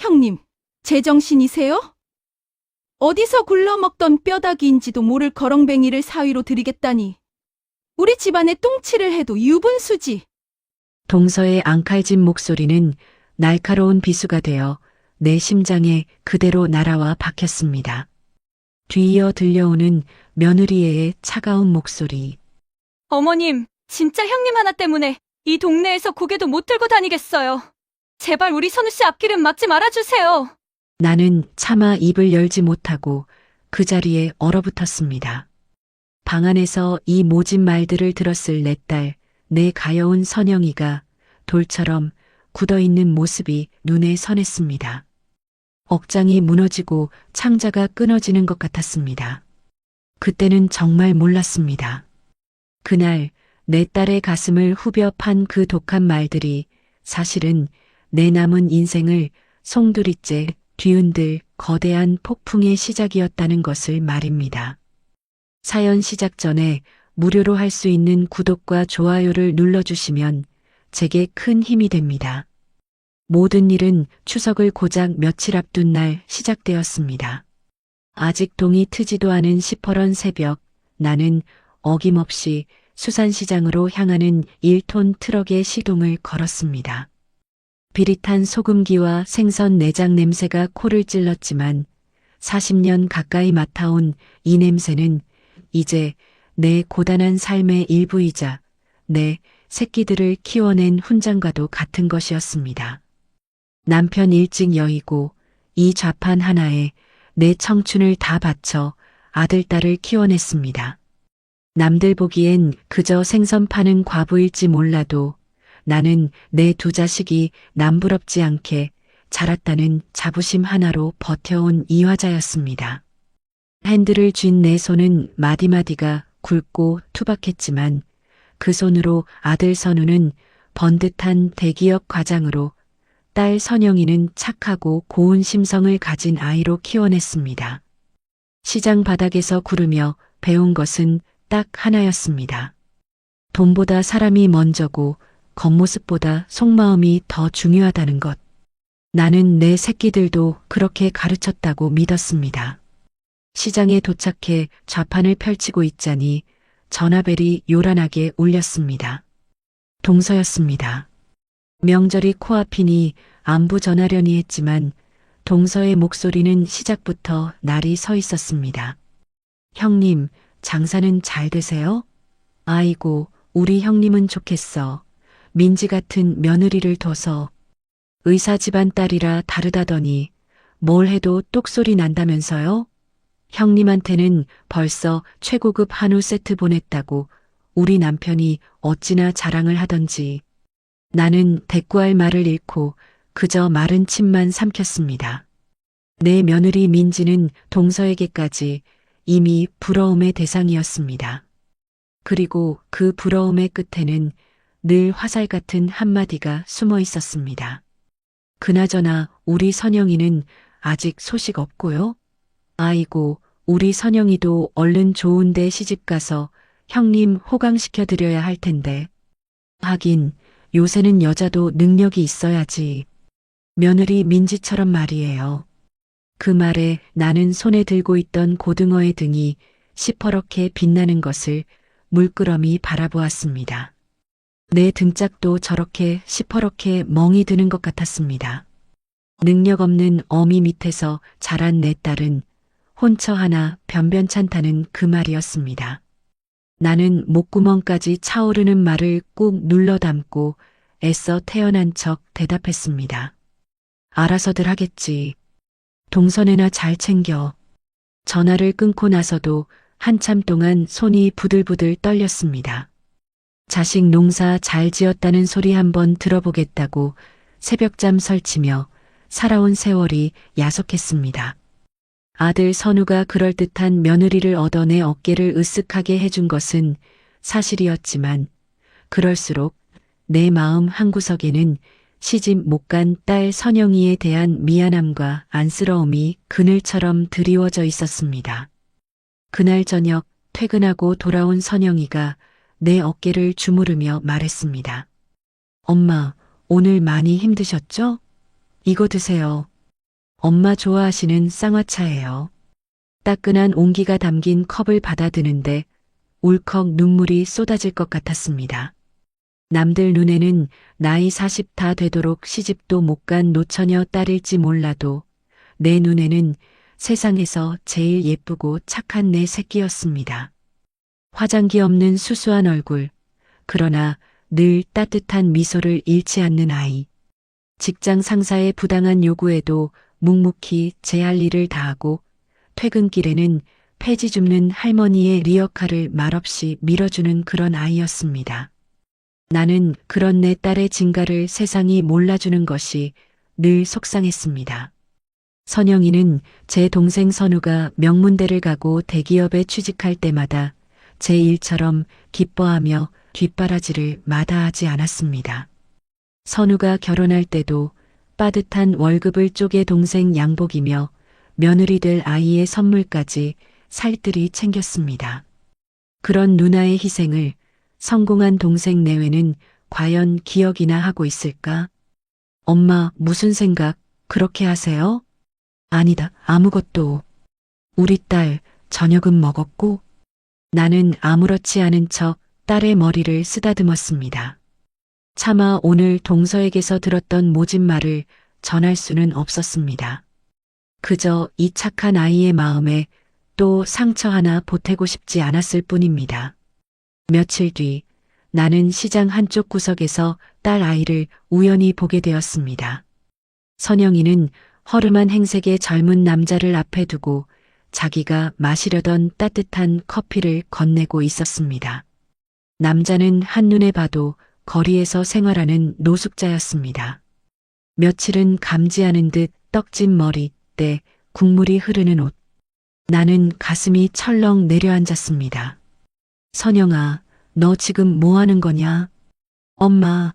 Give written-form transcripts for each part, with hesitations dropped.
형님, 제정신이세요? 어디서 굴러먹던 뼈다귀인지도 모를 거렁뱅이를 사위로 들이겠다니. 우리 집안에 똥치를 해도 유분수지. 동서의 앙칼진 목소리는 날카로운 비수가 되어 내 심장에 그대로 날아와 박혔습니다. 뒤이어 들려오는 며느리의 차가운 목소리. 어머님, 진짜 형님 하나 때문에 이 동네에서 고개도 못 들고 다니겠어요. 제발 우리 선우 씨 앞길은 막지 말아주세요. 나는 차마 입을 열지 못하고 그 자리에 얼어붙었습니다. 방 안에서 이 모진 말들을 들었을 내 딸, 내 가여운 선영이가 돌처럼 굳어있는 모습이 눈에 선했습니다. 억장이 무너지고 창자가 끊어지는 것 같았습니다. 그때는 정말 몰랐습니다. 그날 내 딸의 가슴을 후벼 판 그 독한 말들이 사실은 내 남은 인생을 송두리째 뒤흔들 거대한 폭풍의 시작이었다는 것을 말입니다. 사연 시작 전에 무료로 할 수 있는 구독과 좋아요를 눌러주시면 제게 큰 힘이 됩니다. 모든 일은 추석을 고작 며칠 앞둔 날 시작되었습니다. 아직 동이 트지도 않은 시퍼런 새벽, 나는 어김없이 수산시장으로 향하는 1톤 트럭의 시동을 걸었습니다. 비릿한 소금기와 생선 내장 냄새가 코를 찔렀지만 40년 가까이 맡아온 이 냄새는 이제 내 고단한 삶의 일부이자 내 새끼들을 키워낸 훈장과도 같은 것이었습니다. 남편 일찍 여의고 이 좌판 하나에 내 청춘을 다 바쳐 아들, 딸을 키워냈습니다. 남들 보기엔 그저 생선 파는 과부일지 몰라도 나는 내 두 자식이 남부럽지 않게 자랐다는 자부심 하나로 버텨온 이화자였습니다. 핸들을 쥔 내 손은 마디마디가 굵고 투박했지만 그 손으로 아들 선우는 번듯한 대기업 과장으로 딸 선영이는 착하고 고운 심성을 가진 아이로 키워냈습니다. 시장 바닥에서 구르며 배운 것은 딱 하나였습니다. 돈보다 사람이 먼저고 겉모습보다 속마음이 더 중요하다는 것. 나는 내 새끼들도 그렇게 가르쳤다고 믿었습니다. 시장에 도착해 좌판을 펼치고 있자니 전화벨이 요란하게 울렸습니다. 동서였습니다. 명절이 코앞이니 안부 전하려니 했지만 동서의 목소리는 시작부터 날이 서 있었습니다. 형님, 장사는 잘 되세요? 아이고, 우리 형님은 좋겠어. 민지 같은 며느리를 둬서. 의사 집안 딸이라 다르다더니 뭘 해도 똑소리 난다면서요? 형님한테는 벌써 최고급 한우 세트 보냈다고 우리 남편이 어찌나 자랑을 하던지. 나는 대꾸할 말을 잃고 그저 마른 침만 삼켰습니다. 내 며느리 민지는 동서에게까지 이미 부러움의 대상이었습니다. 그리고 그 부러움의 끝에는 늘 화살 같은 한마디가 숨어 있었습니다. 그나저나 우리 선영이는 아직 소식 없고요. 아이고, 우리 선영이도 얼른 좋은데 시집가서 형님 호강시켜드려야 할 텐데. 하긴 요새는 여자도 능력이 있어야지. 며느리 민지처럼 말이에요. 그 말에 나는 손에 들고 있던 고등어의 등이 시퍼렇게 빛나는 것을 물끄러미 바라보았습니다. 내 등짝도 저렇게 시퍼렇게 멍이 드는 것 같았습니다. 능력 없는 어미 밑에서 자란 내 딸은 혼처 하나 변변찮다는 그 말이었습니다. 나는 목구멍까지 차오르는 말을 꾹 눌러 담고 애써 태어난 척 대답했습니다. 알아서들 하겠지. 동선애나 잘 챙겨. 전화를 끊고 나서도 한참 동안 손이 부들부들 떨렸습니다. 자식 농사 잘 지었다는 소리 한번 들어보겠다고 새벽잠 설치며 살아온 세월이 야속했습니다. 아들 선우가 그럴듯한 며느리를 얻어 내 어깨를 으쓱하게 해준 것은 사실이었지만 그럴수록 내 마음 한구석에는 시집 못 간 딸 선영이에 대한 미안함과 안쓰러움이 그늘처럼 드리워져 있었습니다. 그날 저녁 퇴근하고 돌아온 선영이가 내 어깨를 주무르며 말했습니다. 엄마, 오늘 많이 힘드셨죠? 이거 드세요. 엄마 좋아하시는 쌍화차예요. 따끈한 온기가 담긴 컵을 받아드는데 울컥 눈물이 쏟아질 것 같았습니다. 남들 눈에는 나이 40 다 되도록 시집도 못 간 노처녀 딸일지 몰라도 내 눈에는 세상에서 제일 예쁘고 착한 내 새끼였습니다. 화장기 없는 수수한 얼굴, 그러나 늘 따뜻한 미소를 잃지 않는 아이. 직장 상사의 부당한 요구에도 묵묵히 제 할 일을 다하고 퇴근길에는 폐지 줍는 할머니의 리어카를 말없이 밀어주는 그런 아이였습니다. 나는 그런 내 딸의 진가를 세상이 몰라주는 것이 늘 속상했습니다. 선영이는 제 동생 선우가 명문대를 가고 대기업에 취직할 때마다 제 일처럼 기뻐하며 뒷바라지를 마다하지 않았습니다. 선우가 결혼할 때도 빠듯한 월급을 쪼개 동생 양복이며 며느리 될 아이의 선물까지 살뜰히 챙겼습니다. 그런 누나의 희생을 성공한 동생 내외는 과연 기억이나 하고 있을까? 엄마, 무슨 생각 그렇게 하세요? 아니다, 아무것도. 우리 딸 저녁은 먹었고? 나는 아무렇지 않은 척 딸의 머리를 쓰다듬었습니다. 차마 오늘 동서에게서 들었던 모진 말을 전할 수는 없었습니다. 그저 이 착한 아이의 마음에 또 상처 하나 보태고 싶지 않았을 뿐입니다. 며칠 뒤 나는 시장 한쪽 구석에서 딸 아이를 우연히 보게 되었습니다. 선영이는 허름한 행색의 젊은 남자를 앞에 두고 자기가 마시려던 따뜻한 커피를 건네고 있었습니다. 남자는 한눈에 봐도 거리에서 생활하는 노숙자였습니다. 며칠은 감지하는 듯 떡진 머리, 때 국물이 흐르는 옷. 나는 가슴이 철렁 내려앉았습니다. 선영아, 너 지금 뭐 하는 거냐? 엄마,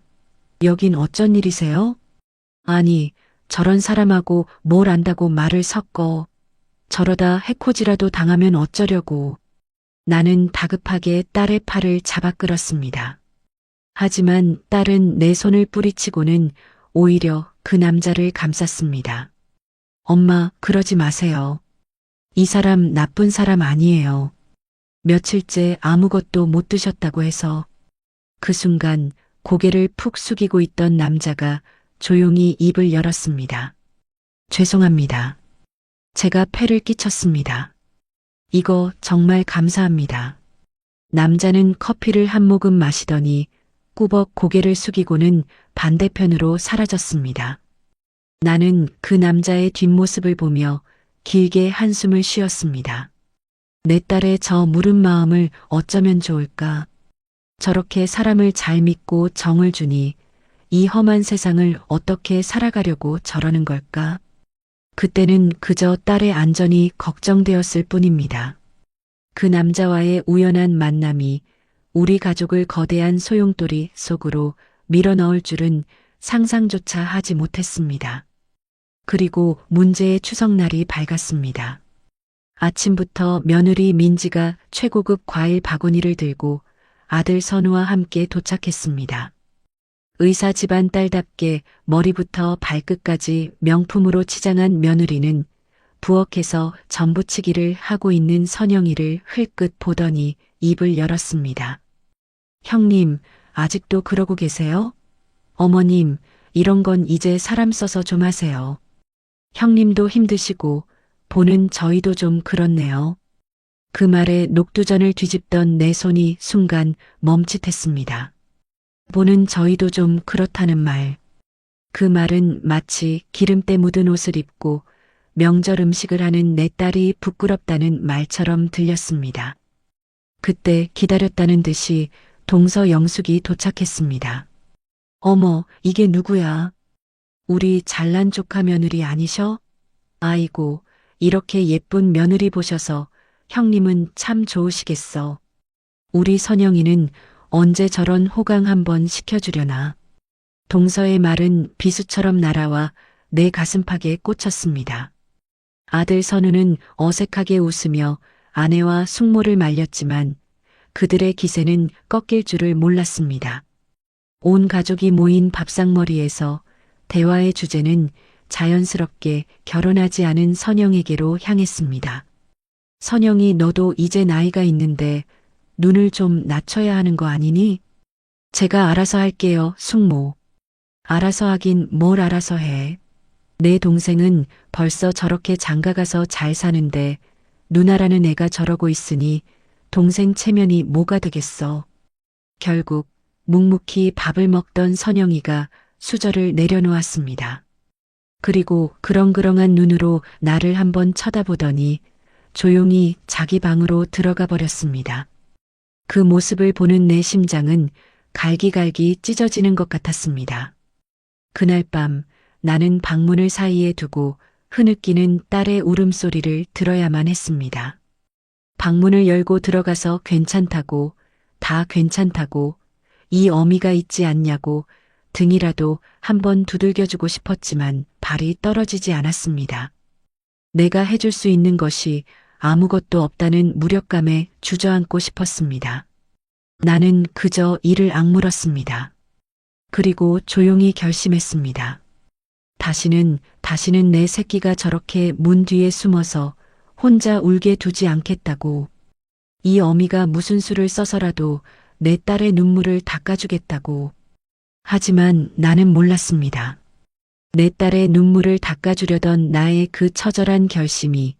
여긴 어쩐 일이세요? 아니, 저런 사람하고 뭘 안다고 말을 섞어. 저러다 해코지라도 당하면 어쩌려고. 나는 다급하게 딸의 팔을 잡아 끌었습니다. 하지만 딸은 내 손을 뿌리치고는 오히려 그 남자를 감쌌습니다. 엄마, 그러지 마세요. 이 사람 나쁜 사람 아니에요. 며칠째 아무것도 못 드셨다고 해서. 그 순간 고개를 푹 숙이고 있던 남자가 조용히 입을 열었습니다. 죄송합니다. 제가 폐를 끼쳤습니다. 이거 정말 감사합니다. 남자는 커피를 한 모금 마시더니 꾸벅 고개를 숙이고는 반대편으로 사라졌습니다. 나는 그 남자의 뒷모습을 보며 길게 한숨을 쉬었습니다. 내 딸의 저 무른 마음을 어쩌면 좋을까? 저렇게 사람을 잘 믿고 정을 주니 이 험한 세상을 어떻게 살아가려고 저러는 걸까? 그때는 그저 딸의 안전이 걱정되었을 뿐입니다. 그 남자와의 우연한 만남이 우리 가족을 거대한 소용돌이 속으로 밀어넣을 줄은 상상조차 하지 못했습니다. 그리고 문제의 추석날이 밝았습니다. 아침부터 며느리 민지가 최고급 과일 바구니를 들고 아들 선우와 함께 도착했습니다. 의사 집안 딸답게 머리부터 발끝까지 명품으로 치장한 며느리는 부엌에서 전부치기를 하고 있는 선영이를 흘끗 보더니 입을 열었습니다. 형님, 아직도 그러고 계세요? 어머님, 이런 건 이제 사람 써서 좀 하세요. 형님도 힘드시고 보는 저희도 좀 그렇네요. 그 말에 녹두전을 뒤집던 내 손이 순간 멈칫했습니다. 보는 저희도 좀 그렇다는 말. 그 말은 마치 기름때 묻은 옷을 입고 명절 음식을 하는 내 딸이 부끄럽다는 말처럼 들렸습니다. 그때 기다렸다는 듯이 동서 영숙이 도착했습니다. 어머, 이게 누구야? 우리 잘난 조카 며느리 아니셔? 아이고, 이렇게 예쁜 며느리 보셔서 형님은 참 좋으시겠어. 우리 선영이는 언제 저런 호강 한번 시켜주려나. 동서의 말은 비수처럼 날아와 내 가슴팍에 꽂혔습니다. 아들 선우는 어색하게 웃으며 아내와 숙모를 말렸지만 그들의 기세는 꺾일 줄을 몰랐습니다. 온 가족이 모인 밥상머리에서 대화의 주제는 자연스럽게 결혼하지 않은 선영에게로 향했습니다. 선영이 너도 이제 나이가 있는데 눈을 좀 낮춰야 하는 거 아니니? 제가 알아서 할게요, 숙모. 알아서 하긴 뭘 알아서 해. 내 동생은 벌써 저렇게 장가가서 잘 사는데 누나라는 애가 저러고 있으니 동생 체면이 뭐가 되겠어. 결국 묵묵히 밥을 먹던 선영이가 수저를 내려놓았습니다. 그리고 그렁그렁한 눈으로 나를 한번 쳐다보더니 조용히 자기 방으로 들어가 버렸습니다. 그 모습을 보는 내 심장은 갈기갈기 찢어지는 것 같았습니다. 그날 밤 나는 방문을 사이에 두고 흐느끼는 딸의 울음소리를 들어야만 했습니다. 방문을 열고 들어가서 괜찮다고, 다 괜찮다고, 이 어미가 있지 않냐고 등이라도 한번 두들겨주고 싶었지만 발이 떨어지지 않았습니다. 내가 해줄 수 있는 것이 아무것도 없다는 무력감에 주저앉고 싶었습니다. 나는 그저 이를 악물었습니다. 그리고 조용히 결심했습니다. 다시는 내 새끼가 저렇게 문 뒤에 숨어서 혼자 울게 두지 않겠다고. 이 어미가 무슨 수를 써서라도 내 딸의 눈물을 닦아주겠다고. 하지만 나는 몰랐습니다. 내 딸의 눈물을 닦아주려던 나의 그 처절한 결심이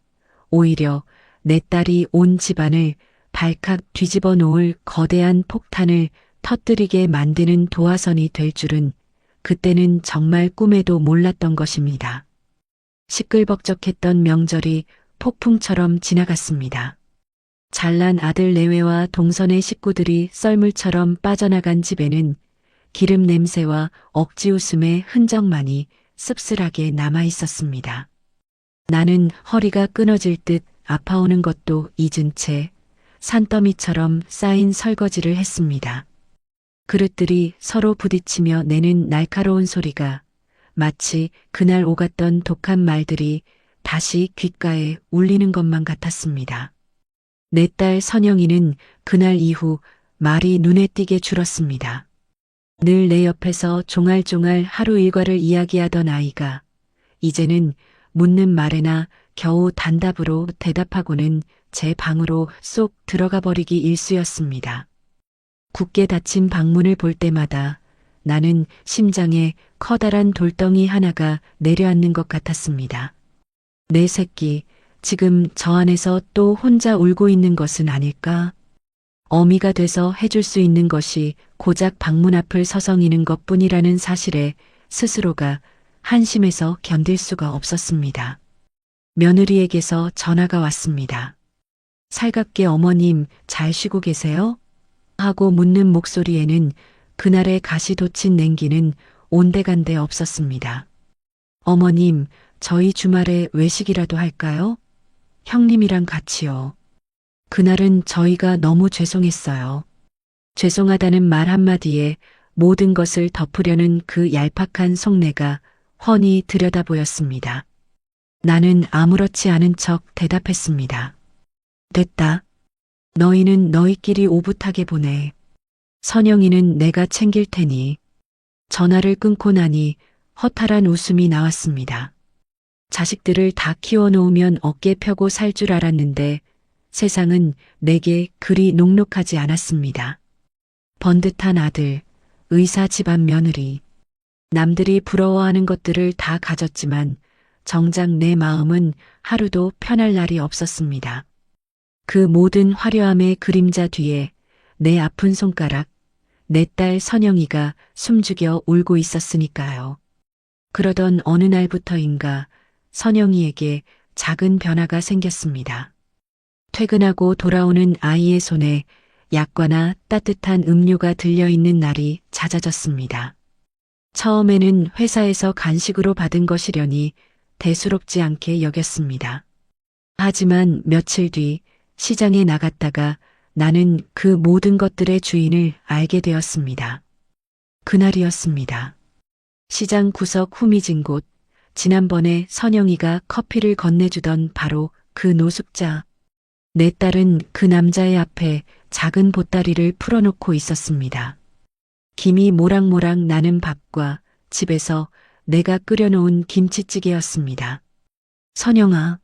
오히려 내 딸이 온 집안을 발칵 뒤집어 놓을 거대한 폭탄을 터뜨리게 만드는 도화선이 될 줄은 그때는 정말 꿈에도 몰랐던 것입니다. 시끌벅적했던 명절이 폭풍처럼 지나갔습니다. 잘난 아들 내외와 동선의 식구들이 썰물처럼 빠져나간 집에는 기름 냄새와 억지 웃음의 흔적만이 씁쓸하게 남아 있었습니다. 나는 허리가 끊어질 듯 아파오는 것도 잊은 채 산더미처럼 쌓인 설거지를 했습니다. 그릇들이 서로 부딪히며 내는 날카로운 소리가 마치 그날 오갔던 독한 말들이 다시 귓가에 울리는 것만 같았습니다. 내 딸 선영이는 그날 이후 말이 눈에 띄게 줄었습니다. 늘 내 옆에서 종알종알 하루 일과를 이야기하던 아이가 이제는 묻는 말에나 겨우 단답으로 대답하고는 제 방으로 쏙 들어가 버리기 일쑤였습니다. 굳게 닫힌 방문을 볼 때마다 나는 심장에 커다란 돌덩이 하나가 내려앉는 것 같았습니다. 내 새끼, 지금 저 안에서 또 혼자 울고 있는 것은 아닐까? 어미가 돼서 해줄 수 있는 것이 고작 방문 앞을 서성이는 것뿐이라는 사실에 스스로가 한심해서 견딜 수가 없었습니다. 며느리에게서 전화가 왔습니다. 살갑게 어머님 잘 쉬고 계세요? 하고 묻는 목소리에는 그날의 가시 돋친 냉기는 온데간데 없었습니다. 어머님, 저희 주말에 외식이라도 할까요? 형님이랑 같이요. 그날은 저희가 너무 죄송했어요. 죄송하다는 말 한마디에 모든 것을 덮으려는 그 얄팍한 속내가 훤히 들여다 보였습니다. 나는 아무렇지 않은 척 대답했습니다. 됐다. 너희는 너희끼리 오붓하게 보내. 선영이는 내가 챙길 테니. 전화를 끊고 나니 허탈한 웃음이 나왔습니다. 자식들을 다 키워놓으면 어깨 펴고 살 줄 알았는데 세상은 내게 그리 녹록하지 않았습니다. 번듯한 아들, 의사 집안 며느리. 남들이 부러워하는 것들을 다 가졌지만 정작 내 마음은 하루도 편할 날이 없었습니다. 그 모든 화려함의 그림자 뒤에 내 아픈 손가락, 내 딸 선영이가 숨죽여 울고 있었으니까요. 그러던 어느 날부터인가 선영이에게 작은 변화가 생겼습니다. 퇴근하고 돌아오는 아이의 손에 약과나 따뜻한 음료가 들려있는 날이 잦아졌습니다. 처음에는 회사에서 간식으로 받은 것이려니 대수롭지 않게 여겼습니다. 하지만 며칠 뒤 시장에 나갔다가 나는 그 모든 것들의 주인을 알게 되었습니다. 그날이었습니다. 시장 구석 후미진 곳, 지난번에 선영이가 커피를 건네주던 바로 그 노숙자. 내 딸은 그 남자의 앞에 작은 보따리를 풀어놓고 있었습니다. 김이 모락모락 나는 밥과 집에서 내가 끓여놓은 김치찌개였습니다. 선영아.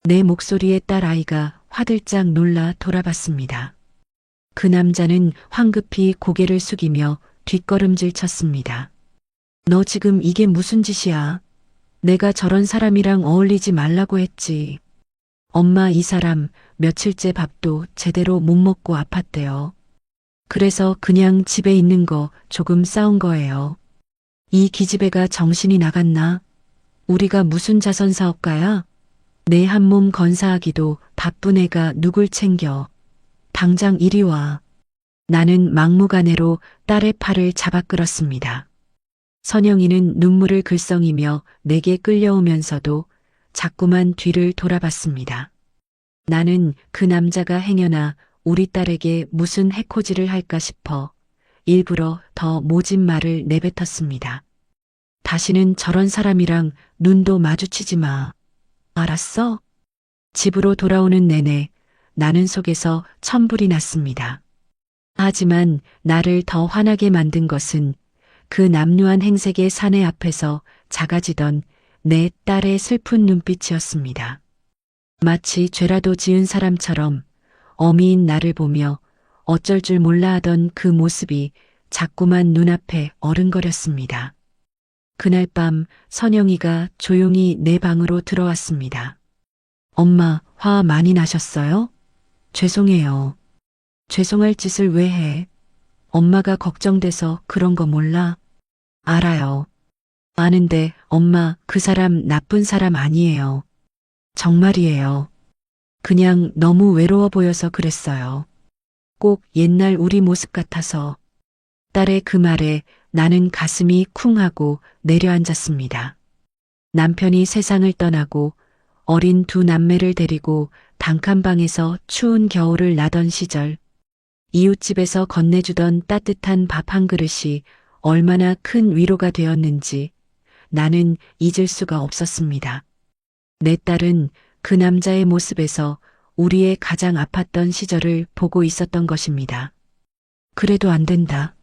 내 목소리에 딸아이가 화들짝 놀라 돌아봤습니다. 그 남자는 황급히 고개를 숙이며 뒷걸음질 쳤습니다. 너 지금 이게 무슨 짓이야? 내가 저런 사람이랑 어울리지 말라고 했지. 엄마 이 사람 며칠째 밥도 제대로 못 먹고 아팠대요. 그래서 그냥 집에 있는 거 조금 싸운 거예요. 이 기집애가 정신이 나갔나? 우리가 무슨 자선사업가야? 내 한 몸 건사하기도 바쁜 애가 누굴 챙겨. 당장 이리 와. 나는 막무가내로 딸의 팔을 잡아 끌었습니다. 선영이는 눈물을 글썽이며 내게 끌려오면서도 자꾸만 뒤를 돌아봤습니다. 나는 그 남자가 행여나 우리 딸에게 무슨 해코지를 할까 싶어 일부러 더 모진 말을 내뱉었습니다. 다시는 저런 사람이랑 눈도 마주치지 마. 알았어? 집으로 돌아오는 내내 나는 속에서 천불이 났습니다. 하지만 나를 더 화나게 만든 것은 그 남루한 행색의 사내 앞에서 작아지던 내 딸의 슬픈 눈빛이었습니다. 마치 죄라도 지은 사람처럼 어미인 나를 보며 어쩔 줄 몰라 하던 그 모습이 자꾸만 눈앞에 어른거렸습니다. 그날 밤 선영이가 조용히 내 방으로 들어왔습니다. 엄마, 화 많이 나셨어요? 죄송해요. 죄송할 짓을 왜 해? 엄마가 걱정돼서 그런 거 몰라? 알아요. 아는데 엄마 그 사람 나쁜 사람 아니에요. 정말이에요. 그냥 너무 외로워 보여서 그랬어요. 꼭 옛날 우리 모습 같아서. 딸의 그 말에 나는 가슴이 쿵 하고 내려앉았습니다. 남편이 세상을 떠나고 어린 두 남매를 데리고 단칸방에서 추운 겨울을 나던 시절, 이웃집에서 건네주던 따뜻한 밥 한 그릇이 얼마나 큰 위로가 되었는지 나는 잊을 수가 없었습니다. 내 딸은 그 남자의 모습에서 우리의 가장 아팠던 시절을 보고 있었던 것입니다. 그래도 안 된다.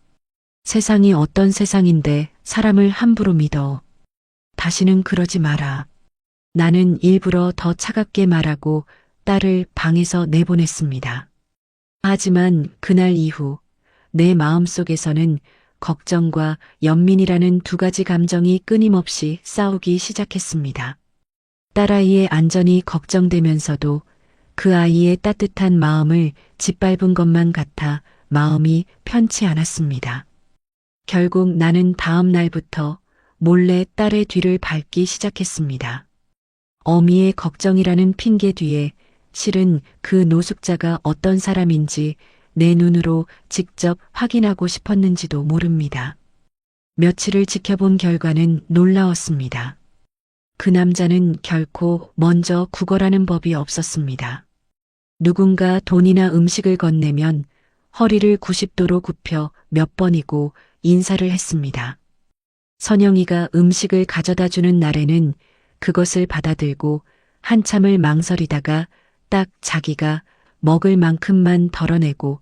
세상이 어떤 세상인데 사람을 함부로 믿어. 다시는 그러지 마라. 나는 일부러 더 차갑게 말하고 딸을 방에서 내보냈습니다. 하지만 그날 이후 내 마음속에서는 걱정과 연민이라는 두 가지 감정이 끊임없이 싸우기 시작했습니다. 딸아이의 안전이 걱정되면서도 그 아이의 따뜻한 마음을 짓밟은 것만 같아 마음이 편치 않았습니다. 결국 나는 다음 날부터 몰래 딸의 뒤를 밟기 시작했습니다. 어미의 걱정이라는 핑계 뒤에 실은 그 노숙자가 어떤 사람인지 내 눈으로 직접 확인하고 싶었는지도 모릅니다. 며칠을 지켜본 결과는 놀라웠습니다. 그 남자는 결코 먼저 구걸하는 법이 없었습니다. 누군가 돈이나 음식을 건네면 허리를 90도로 굽혀 몇 번이고 인사를 했습니다. 선영이가 음식을 가져다 주는 날에는 그것을 받아들고 한참을 망설이다가 딱 자기가 먹을 만큼만 덜어내고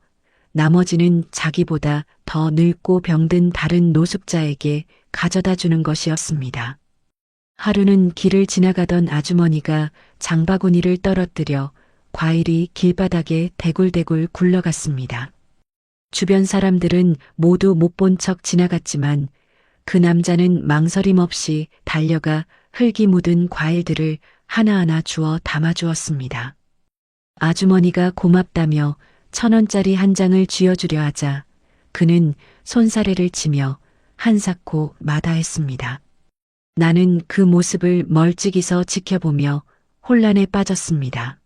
나머지는 자기보다 더 늙고 병든 다른 노숙자에게 가져다 주는 것이었습니다. 하루는 길을 지나가던 아주머니가 장바구니를 떨어뜨려 과일이 길바닥에 대굴대굴 굴러갔습니다. 주변 사람들은 모두 못 본 척 지나갔지만 그 남자는 망설임 없이 달려가 흙이 묻은 과일들을 하나하나 주워 담아주었습니다. 아주머니가 고맙다며 1,000원짜리 한 장을 쥐어주려 하자 그는 손사래를 치며 한사코 마다했습니다. 나는 그 모습을 멀찍이서 지켜보며 혼란에 빠졌습니다.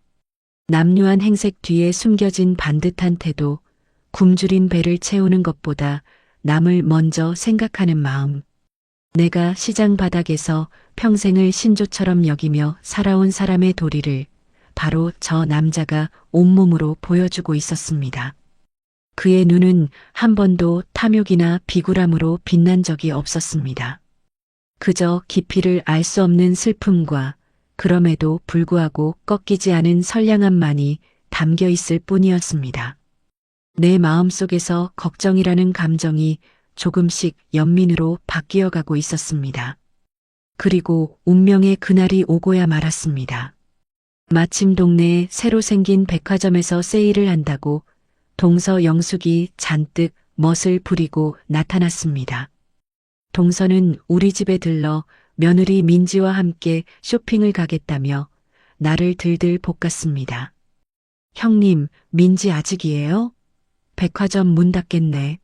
남루한 행색 뒤에 숨겨진 반듯한 태도, 굶주린 배를 채우는 것보다 남을 먼저 생각하는 마음. 내가 시장 바닥에서 평생을 신조처럼 여기며 살아온 사람의 도리를 바로 저 남자가 온몸으로 보여주고 있었습니다. 그의 눈은 한 번도 탐욕이나 비굴함으로 빛난 적이 없었습니다. 그저 깊이를 알 수 없는 슬픔과 그럼에도 불구하고 꺾이지 않은 선량함만이 담겨 있을 뿐이었습니다. 내 마음속에서 걱정이라는 감정이 조금씩 연민으로 바뀌어가고 있었습니다. 그리고 운명의 그날이 오고야 말았습니다. 마침 동네에 새로 생긴 백화점에서 세일을 한다고 동서 영숙이 잔뜩 멋을 부리고 나타났습니다. 동서는 우리 집에 들러 며느리 민지와 함께 쇼핑을 가겠다며 나를 들들 볶았습니다. 형님, 민지 아직이에요? 백화점 문 닫겠네.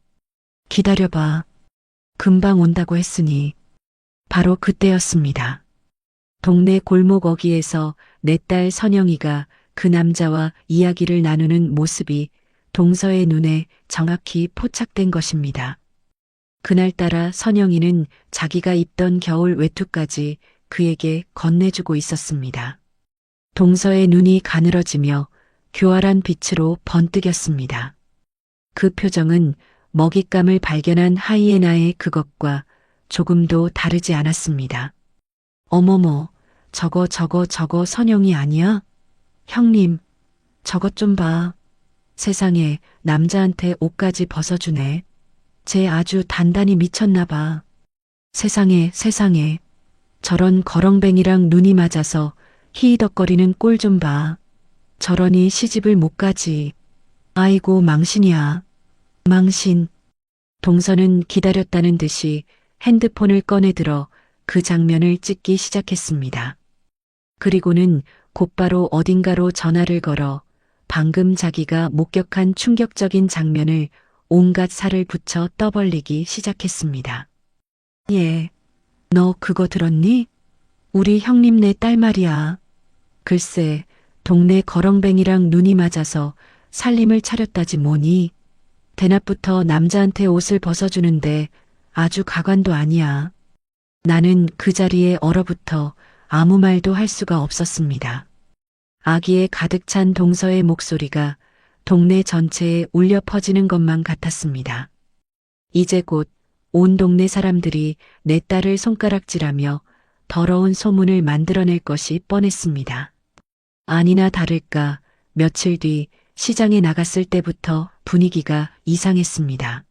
기다려봐. 금방 온다고 했으니. 바로 그때였습니다. 동네 골목 어귀에서 내 딸 선영이가 그 남자와 이야기를 나누는 모습이 동서의 눈에 정확히 포착된 것입니다. 그날따라 선영이는 자기가 입던 겨울 외투까지 그에게 건네주고 있었습니다. 동서의 눈이 가늘어지며 교활한 빛으로 번뜩였습니다. 그 표정은 먹잇감을 발견한 하이에나의 그것과 조금도 다르지 않았습니다. 어머머, 저거 선영이 아니야? 형님, 저것 좀 봐. 세상에 남자한테 옷까지 벗어주네. 쟤 아주 단단히 미쳤나 봐. 세상에. 저런 거렁뱅이랑 눈이 맞아서 히히덕거리는 꼴 좀 봐. 저러니 시집을 못 가지. 아이고 망신이야. 망신. 동서는 기다렸다는 듯이 핸드폰을 꺼내들어 그 장면을 찍기 시작했습니다. 그리고는 곧바로 어딘가로 전화를 걸어 방금 자기가 목격한 충격적인 장면을 온갖 살을 붙여 떠벌리기 시작했습니다. 예, 너 그거 들었니? 우리 형님네 딸 말이야. 글쎄, 동네 거렁뱅이랑 눈이 맞아서 살림을 차렸다지 뭐니. 대낮부터 남자한테 옷을 벗어주는데 아주 가관도 아니야. 나는 그 자리에 얼어붙어 아무 말도 할 수가 없었습니다. 아기에 가득 찬 동서의 목소리가 동네 전체에 울려 퍼지는 것만 같았습니다. 이제 곧 온 동네 사람들이 내 딸을 손가락질하며 더러운 소문을 만들어낼 것이 뻔했습니다. 아니나 다를까 며칠 뒤 시장에 나갔을 때부터 분위기가 이상했습니다.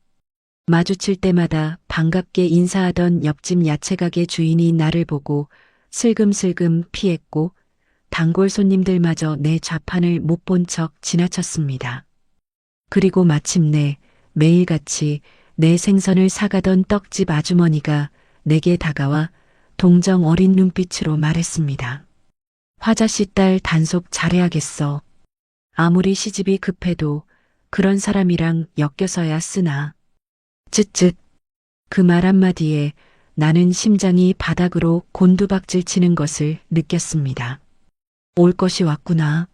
마주칠 때마다 반갑게 인사하던 옆집 야채가게 주인이 나를 보고 슬금슬금 피했고 단골 손님들마저 내 좌판을 못 본 척 지나쳤습니다. 그리고 마침내 매일같이 내 생선을 사가던 떡집 아주머니가 내게 다가와 동정 어린 눈빛으로 말했습니다. 화자씨 딸 단속 잘해야겠어. 아무리 시집이 급해도 그런 사람이랑 엮여서야 쓰나. 쯧쯧. 그 말 한마디에 나는 심장이 바닥으로 곤두박질 치는 것을 느꼈습니다. 올 것이 왔구나.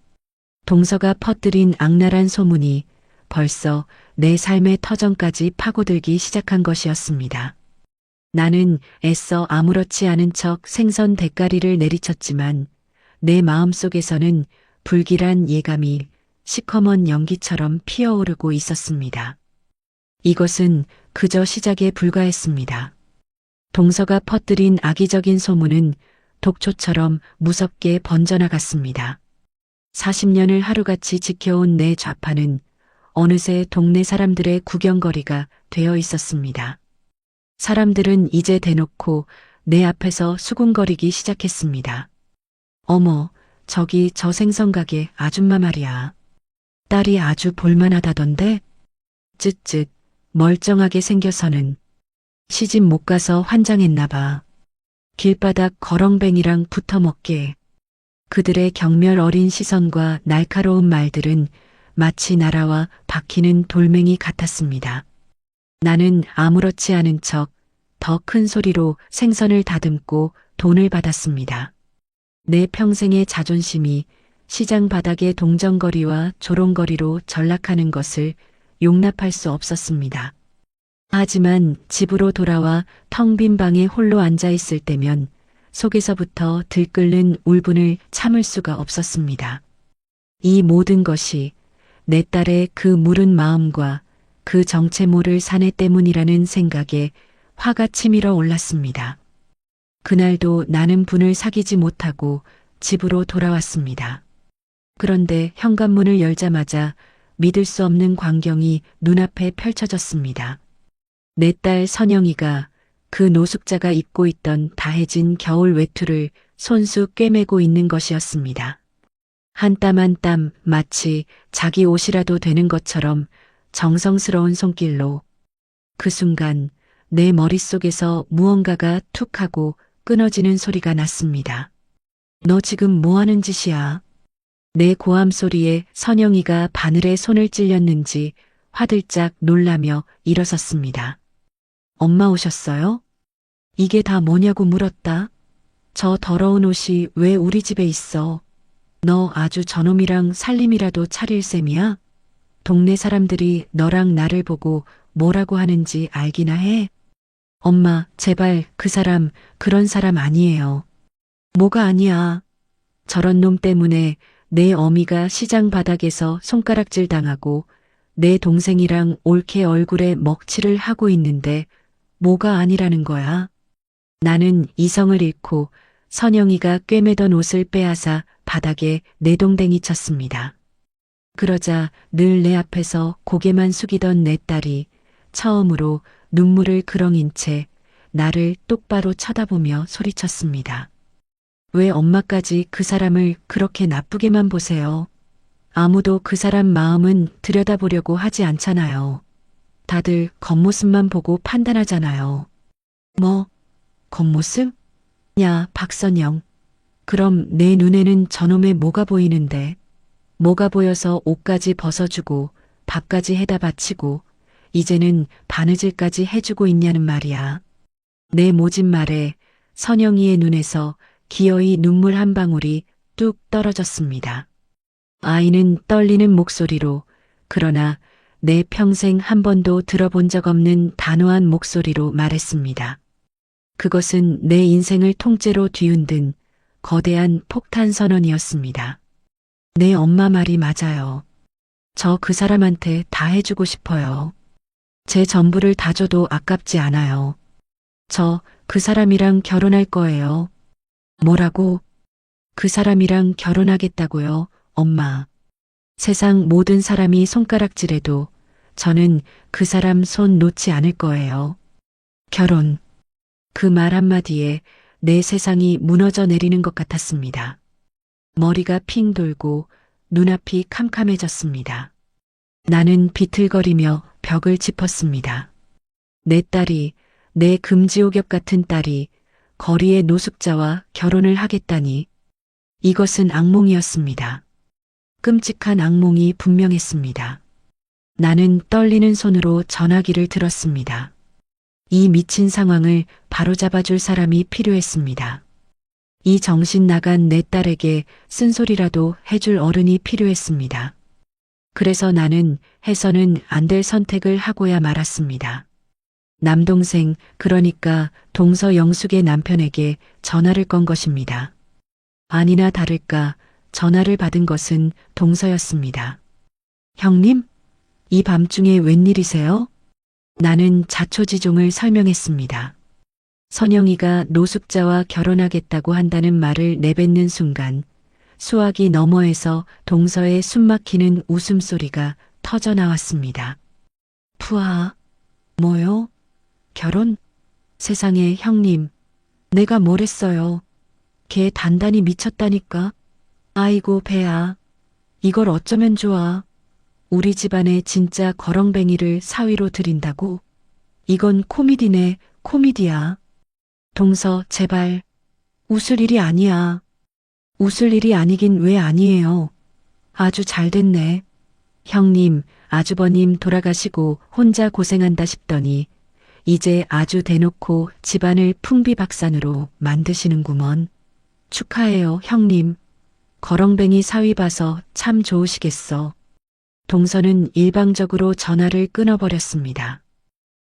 동서가 퍼뜨린 악랄한 소문이 벌써 내 삶의 터전까지 파고들기 시작한 것이었습니다. 나는 애써 아무렇지 않은 척 생선 대가리를 내리쳤지만 내 마음속에서는 불길한 예감이 시커먼 연기처럼 피어오르고 있었습니다. 이것은 그저 시작에 불과했습니다. 동서가 퍼뜨린 악의적인 소문은 독초처럼 무섭게 번져나갔습니다. 40년을 하루같이 지켜온 내 좌판은 어느새 동네 사람들의 구경거리가 되어 있었습니다. 사람들은 이제 대놓고 내 앞에서 수군거리기 시작했습니다. 어머, 저기 저 생선가게 아줌마 말이야. 딸이 아주 볼만하다던데? 쯧쯧, 멀쩡하게 생겨서는. 시집 못 가서 환장했나 봐. 길바닥 거렁뱅이랑 붙어먹게. 그들의 경멸 어린 시선과 날카로운 말들은 마치 날아와 박히는 돌멩이 같았습니다. 나는 아무렇지 않은 척 더 큰 소리로 생선을 다듬고 돈을 받았습니다. 내 평생의 자존심이 시장 바닥의 동정거리와 조롱거리로 전락하는 것을 용납할 수 없었습니다. 하지만 집으로 돌아와 텅 빈 방에 홀로 앉아 있을 때면 속에서부터 들끓는 울분을 참을 수가 없었습니다. 이 모든 것이 내 딸의 그 무른 마음과 그 정체 모를 사내 때문이라는 생각에 화가 치밀어 올랐습니다. 그날도 나는 분을 사귀지 못하고 집으로 돌아왔습니다. 그런데 현관문을 열자마자 믿을 수 없는 광경이 눈앞에 펼쳐졌습니다. 내 딸 선영이가 그 노숙자가 입고 있던 다해진 겨울 외투를 손수 꿰매고 있는 것이었습니다. 한 땀 한 땀 마치 자기 옷이라도 되는 것처럼 정성스러운 손길로. 그 순간 내 머릿속에서 무언가가 툭 하고 끊어지는 소리가 났습니다. 너 지금 뭐 하는 짓이야? 내 고함 소리에 선영이가 바늘에 손을 찔렸는지 화들짝 놀라며 일어섰습니다. 엄마 오셨어요? 이게 다 뭐냐고 물었다. 저 더러운 옷이 왜 우리 집에 있어? 너 아주 저놈이랑 살림이라도 차릴 셈이야? 동네 사람들이 너랑 나를 보고 뭐라고 하는지 알기나 해? 엄마, 제발 그 사람 그런 사람 아니에요. 뭐가 아니야. 저런 놈 때문에 내 어미가 시장 바닥에서 손가락질 당하고 내 동생이랑 올케 얼굴에 먹칠을 하고 있는데 뭐가 아니라는 거야. 나는 이성을 잃고 선영이가 꿰매던 옷을 빼앗아 바닥에 내동댕이 쳤습니다. 그러자 늘 내 앞에서 고개만 숙이던 내 딸이 처음으로 눈물을 그렁인 채 나를 똑바로 쳐다보며 소리쳤습니다. 왜 엄마까지 그 사람을 그렇게 나쁘게만 보세요? 아무도 그 사람 마음은 들여다보려고 하지 않잖아요. 다들 겉모습만 보고 판단하잖아요. 뭐, 겉모습? 야, 박선영. 그럼 내 눈에는 저놈의 뭐가 보이는데? 뭐가 보여서 옷까지 벗어주고 밥까지 해다 바치고 이제는 바느질까지 해주고 있냐는 말이야. 내 모진 말에 선영이의 눈에서 기어이 눈물 한 방울이 뚝 떨어졌습니다. 아이는 떨리는 목소리로, 그러나 내 평생 한 번도 들어본 적 없는 단호한 목소리로 말했습니다. 그것은 내 인생을 통째로 뒤흔든 거대한 폭탄 선언이었습니다. 내 엄마 말이 맞아요. 저 그 사람한테 다 해주고 싶어요. 제 전부를 다 줘도 아깝지 않아요. 저 그 사람이랑 결혼할 거예요. 뭐라고? 그 사람이랑 결혼하겠다고요, 엄마. 세상 모든 사람이 손가락질해도 저는 그 사람 손 놓지 않을 거예요. 결혼. 그 말 한마디에 내 세상이 무너져 내리는 것 같았습니다. 머리가 핑 돌고 눈앞이 캄캄해졌습니다. 나는 비틀거리며 벽을 짚었습니다. 내 딸이, 내 금지옥엽 같은 딸이 거리의 노숙자와 결혼을 하겠다니. 이것은 악몽이었습니다. 끔찍한 악몽이 분명했습니다. 나는 떨리는 손으로 전화기를 들었습니다. 이 미친 상황을 바로잡아줄 사람이 필요했습니다. 이 정신 나간 내 딸에게 쓴소리라도 해줄 어른이 필요했습니다. 그래서 나는 해서는 안 될 선택을 하고야 말았습니다. 남동생, 그러니까 동서 영숙의 남편에게 전화를 건 것입니다. 아니나 다를까 전화를 받은 것은 동서였습니다. 형님? 이 밤중에 웬일이세요? 나는 자초지종을 설명했습니다. 선영이가 노숙자와 결혼하겠다고 한다는 말을 내뱉는 순간 수화기 너머에서 동서의 숨막히는 웃음소리가 터져 나왔습니다. 푸아, 뭐요? 결혼? 세상에 형님, 내가 뭘 했어요? 걔 단단히 미쳤다니까. 아이고 배야, 이걸 어쩌면 좋아. 우리 집안에 진짜 거렁뱅이를 사위로 들인다고? 이건 코미디네, 코미디야. 동서, 제발. 웃을 일이 아니야. 웃을 일이 아니긴 왜 아니에요. 아주 잘 됐네. 형님, 아주버님 돌아가시고 혼자 고생한다 싶더니 이제 아주 대놓고 집안을 풍비박산으로 만드시는구먼. 축하해요, 형님. 거렁뱅이 사위 봐서 참 좋으시겠어. 동서는 일방적으로 전화를 끊어버렸습니다.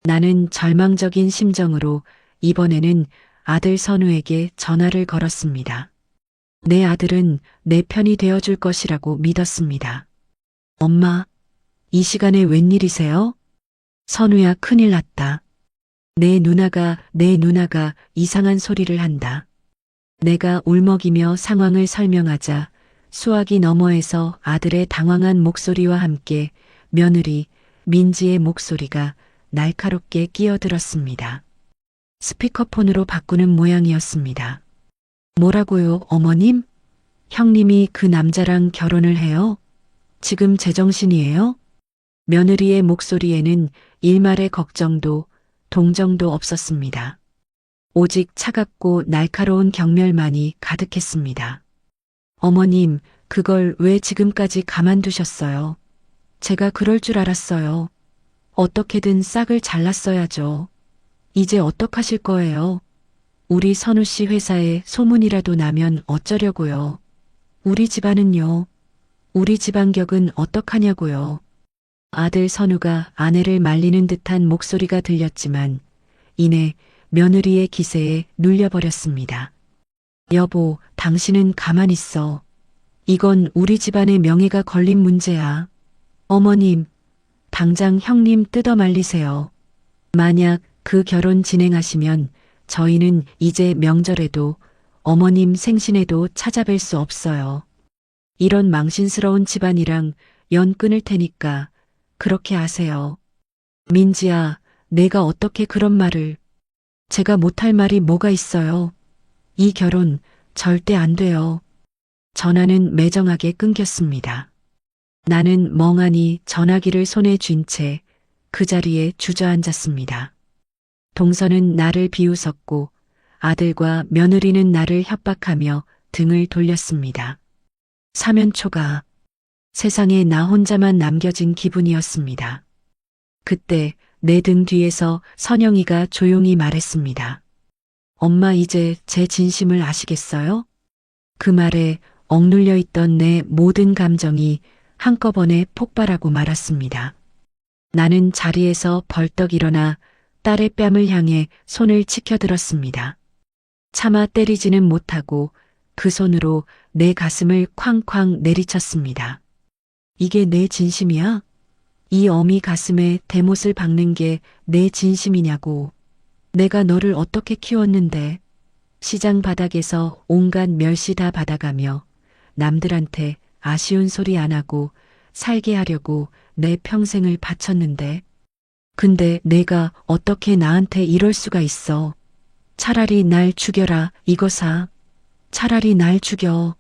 나는 절망적인 심정으로 이번에는 아들 선우에게 전화를 걸었습니다. 내 아들은 내 편이 되어줄 것이라고 믿었습니다. 엄마, 이 시간에 웬일이세요? 선우야, 큰일 났다. 내 누나가 이상한 소리를 한다. 내가 울먹이며 상황을 설명하자 수화기 너머에서 아들의 당황한 목소리와 함께 며느리 민지의 목소리가 날카롭게 끼어들었습니다. 스피커폰으로 바꾸는 모양이었습니다. 뭐라고요, 어머님? 형님이 그 남자랑 결혼을 해요? 지금 제정신이에요? 며느리의 목소리에는 일말의 걱정도 동정도 없었습니다. 오직 차갑고 날카로운 경멸만이 가득했습니다. 어머님, 그걸 왜 지금까지 가만두셨어요? 제가 그럴 줄 알았어요. 어떻게든 싹을 잘랐어야죠. 이제 어떡하실 거예요? 우리 선우 씨 회사에 소문이라도 나면 어쩌려고요? 우리 집안은요? 우리 집안격은 어떡하냐고요? 아들 선우가 아내를 말리는 듯한 목소리가 들렸지만 이내 며느리의 기세에 눌려버렸습니다. 여보, 당신은 가만히 있어. 이건 우리 집안의 명예가 걸린 문제야. 어머님, 당장 형님 뜯어 말리세요. 만약 그 결혼 진행하시면 저희는 이제 명절에도 어머님 생신에도 찾아뵐 수 없어요. 이런 망신스러운 집안이랑 연 끊을 테니까 그렇게 하세요. 민지야, 내가 어떻게 그런 말을. 제가 못할 말이 뭐가 있어요. 이 결혼 절대 안 돼요. 전화는 매정하게 끊겼습니다. 나는 멍하니 전화기를 손에 쥔 채 그 자리에 주저앉았습니다. 동서는 나를 비웃었고 아들과 며느리는 나를 협박하며 등을 돌렸습니다. 사면초가 세상에 나 혼자만 남겨진 기분이었습니다. 그때 내 등 뒤에서 선영이가 조용히 말했습니다. 엄마 이제 제 진심을 아시겠어요? 그 말에 억눌려 있던 내 모든 감정이 한꺼번에 폭발하고 말았습니다. 나는 자리에서 벌떡 일어나 딸의 뺨을 향해 손을 치켜들었습니다. 차마 때리지는 못하고 그 손으로 내 가슴을 쾅쾅 내리쳤습니다. 이게 내 진심이야? 이 어미 가슴에 대못을 박는 게 내 진심이냐고. 내가 너를 어떻게 키웠는데. 시장 바닥에서 온갖 멸시 다 받아가며 남들한테 아쉬운 소리 안 하고 살게 하려고 내 평생을 바쳤는데. 근데 내가 어떻게 나한테 이럴 수가 있어. 차라리 날 죽여라, 이거사. 차라리 날 죽여.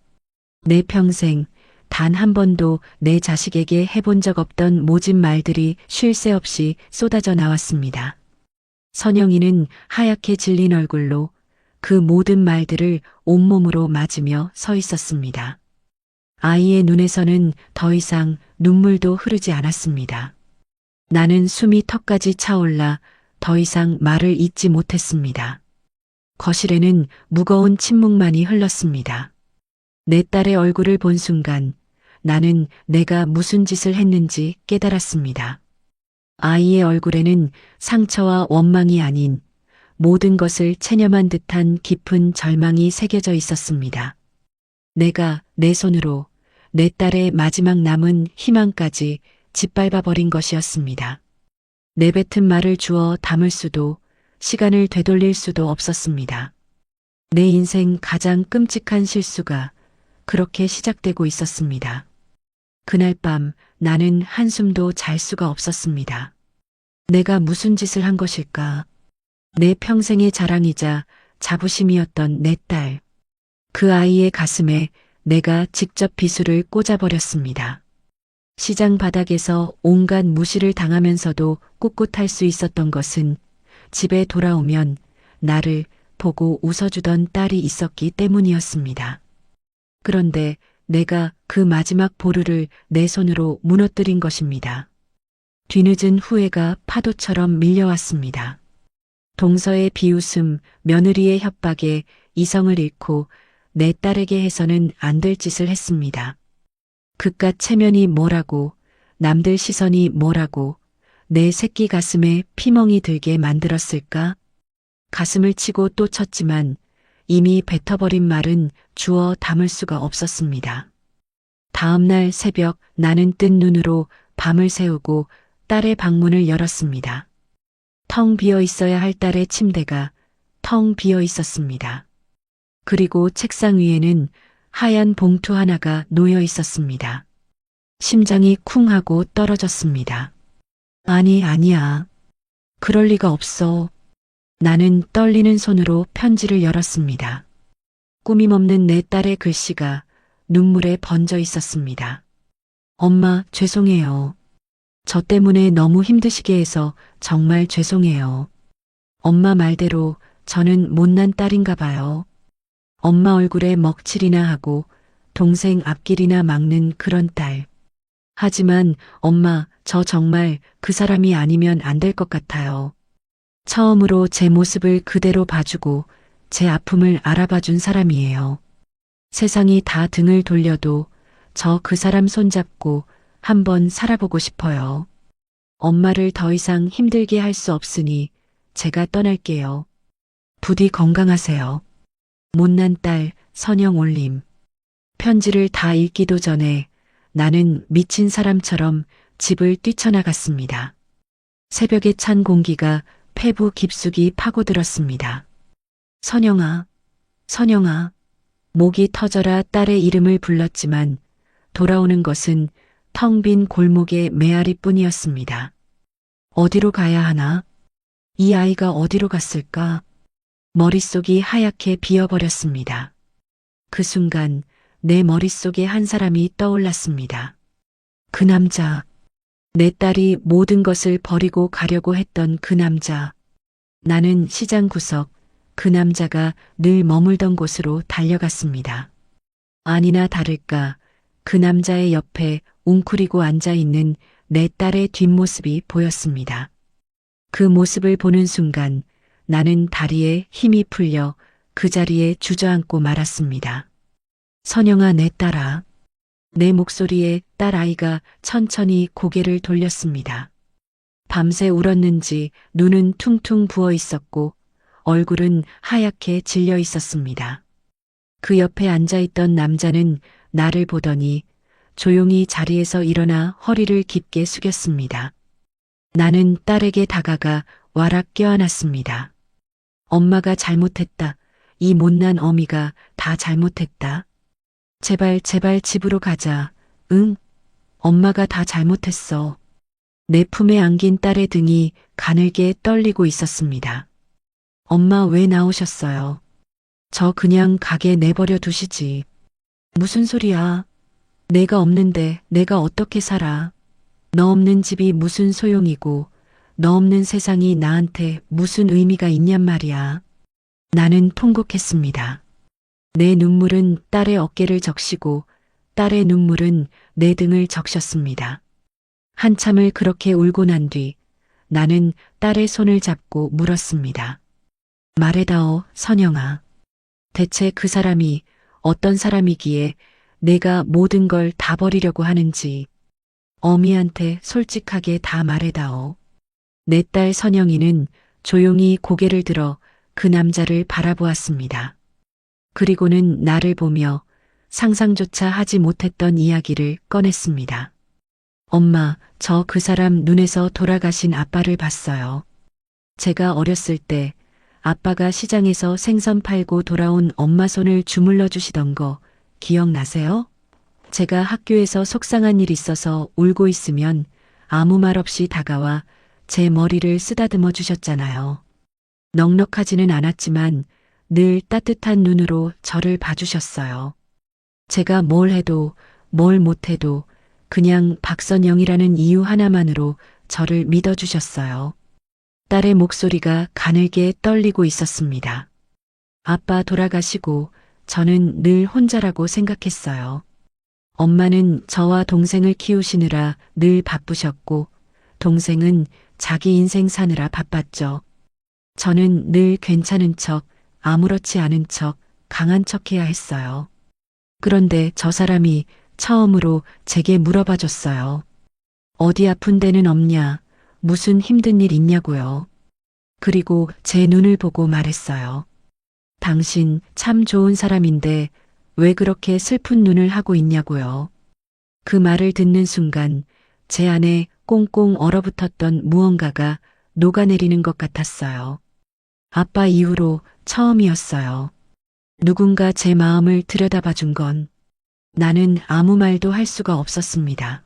내 평생 단 한 번도 내 자식에게 해본 적 없던 모진 말들이 쉴 새 없이 쏟아져 나왔습니다. 선영이는 하얗게 질린 얼굴로 그 모든 말들을 온몸으로 맞으며 서 있었습니다. 아이의 눈에서는 더 이상 눈물도 흐르지 않았습니다. 나는 숨이 턱까지 차올라 더 이상 말을 잇지 못했습니다. 거실에는 무거운 침묵만이 흘렀습니다. 내 딸의 얼굴을 본 순간 나는 내가 무슨 짓을 했는지 깨달았습니다. 아이의 얼굴에는 상처와 원망이 아닌 모든 것을 체념한 듯한 깊은 절망이 새겨져 있었습니다. 내가 내 손으로 내 딸의 마지막 남은 희망까지 짓밟아 버린 것이었습니다. 내뱉은 말을 주워 담을 수도 시간을 되돌릴 수도 없었습니다. 내 인생 가장 끔찍한 실수가 그렇게 시작되고 있었습니다. 그날 밤 나는 한숨도 잘 수가 없었습니다. 내가 무슨 짓을 한 것일까? 내 평생의 자랑이자 자부심이었던 내 딸. 그 아이의 가슴에 내가 직접 비수를 꽂아버렸습니다. 시장 바닥에서 온갖 무시를 당하면서도 꿋꿋할 수 있었던 것은 집에 돌아오면 나를 보고 웃어주던 딸이 있었기 때문이었습니다. 그런데 내가 그 마지막 보루를 내 손으로 무너뜨린 것입니다. 뒤늦은 후회가 파도처럼 밀려왔습니다. 동서의 비웃음, 며느리의 협박에 이성을 잃고 내 딸에게 해서는 안 될 짓을 했습니다. 그깟 체면이 뭐라고, 남들 시선이 뭐라고, 내 새끼 가슴에 피멍이 들게 만들었을까? 가슴을 치고 또 쳤지만 이미 뱉어버린 말은 주워 담을 수가 없었습니다. 다음 날 새벽 나는 뜬 눈으로 밤을 새우고 딸의 방문을 열었습니다. 텅 비어 있어야 할 딸의 침대가 텅 비어 있었습니다. 그리고 책상 위에는 하얀 봉투 하나가 놓여 있었습니다. 심장이 쿵 하고 떨어졌습니다. 아니야. 그럴 리가 없어. 나는 떨리는 손으로 편지를 열었습니다. 꾸밈없는 내 딸의 글씨가 눈물에 번져 있었습니다. 엄마, 죄송해요. 저 때문에 너무 힘드시게 해서 정말 죄송해요. 엄마 말대로 저는 못난 딸인가 봐요. 엄마 얼굴에 먹칠이나 하고 동생 앞길이나 막는 그런 딸. 하지만 엄마, 저 정말 그 사람이 아니면 안 될 것 같아요. 처음으로 제 모습을 그대로 봐주고 제 아픔을 알아봐준 사람이에요. 세상이 다 등을 돌려도 저 그 사람 손잡고 한번 살아보고 싶어요. 엄마를 더 이상 힘들게 할 수 없으니 제가 떠날게요. 부디 건강하세요. 못난 딸 선영 올림. 편지를 다 읽기도 전에 나는 미친 사람처럼 집을 뛰쳐나갔습니다. 새벽에 찬 공기가 폐부 깊숙이 파고들었습니다. 선영아, 선영아. 목이 터져라 딸의 이름을 불렀지만 돌아오는 것은 텅 빈 골목의 메아리뿐이었습니다. 어디로 가야 하나? 이 아이가 어디로 갔을까? 머릿속이 하얗게 비어버렸습니다. 그 순간 내 머릿속에 한 사람이 떠올랐습니다. 그 남자. 내 딸이 모든 것을 버리고 가려고 했던 그 남자. 나는 시장 구석, 그 남자가 늘 머물던 곳으로 달려갔습니다. 아니나 다를까 그 남자의 옆에 웅크리고 앉아있는 내 딸의 뒷모습이 보였습니다. 그 모습을 보는 순간 나는 다리에 힘이 풀려 그 자리에 주저앉고 말았습니다. 선영아, 내 딸아. 내 목소리에 딸아이가 천천히 고개를 돌렸습니다. 밤새 울었는지 눈은 퉁퉁 부어 있었고 얼굴은 하얗게 질려 있었습니다. 그 옆에 앉아있던 남자는 나를 보더니 조용히 자리에서 일어나 허리를 깊게 숙였습니다. 나는 딸에게 다가가 와락 껴안았습니다. 엄마가 잘못했다. 이 못난 어미가 다 잘못했다. 제발 제발 집으로 가자. 응? 엄마가 다 잘못했어. 내 품에 안긴 딸의 등이 가늘게 떨리고 있었습니다. 엄마 왜 나오셨어요? 저 그냥 가게 내버려 두시지. 무슨 소리야? 내가 없는데 내가 어떻게 살아? 너 없는 집이 무슨 소용이고 너 없는 세상이 나한테 무슨 의미가 있냔 말이야. 나는 통곡했습니다. 내 눈물은 딸의 어깨를 적시고 딸의 눈물은 내 등을 적셨습니다. 한참을 그렇게 울고 난 뒤 나는 딸의 손을 잡고 물었습니다. 말해다오, 선영아. 대체 그 사람이 어떤 사람이기에 내가 모든 걸 다 버리려고 하는지 어미한테 솔직하게 다 말해다오. 내 딸 선영이는 조용히 고개를 들어 그 남자를 바라보았습니다. 그리고는 나를 보며 상상조차 하지 못했던 이야기를 꺼냈습니다. 엄마, 저 그 사람 눈에서 돌아가신 아빠를 봤어요. 제가 어렸을 때 아빠가 시장에서 생선 팔고 돌아온 엄마 손을 주물러 주시던 거 기억나세요? 제가 학교에서 속상한 일 있어서 울고 있으면 아무 말 없이 다가와 제 머리를 쓰다듬어 주셨잖아요. 넉넉하지는 않았지만 늘 따뜻한 눈으로 저를 봐주셨어요. 제가 뭘 해도 뭘 못해도 그냥 박선영이라는 이유 하나만으로 저를 믿어주셨어요. 딸의 목소리가 가늘게 떨리고 있었습니다. 아빠 돌아가시고 저는 늘 혼자라고 생각했어요. 엄마는 저와 동생을 키우시느라 늘 바쁘셨고 동생은 자기 인생 사느라 바빴죠. 저는 늘 괜찮은 척, 아무렇지 않은 척, 강한 척 해야 했어요. 그런데 저 사람이 처음으로 제게 물어봐 줬어요. 어디 아픈 데는 없냐? 무슨 힘든 일 있냐고요. 그리고 제 눈을 보고 말했어요. 당신 참 좋은 사람인데 왜 그렇게 슬픈 눈을 하고 있냐고요. 그 말을 듣는 순간 제 안에 꽁꽁 얼어붙었던 무언가가 녹아내리는 것 같았어요. 아빠 이후로 처음이었어요. 누군가 제 마음을 들여다봐 준 건 나는 아무 말도 할 수가 없었습니다.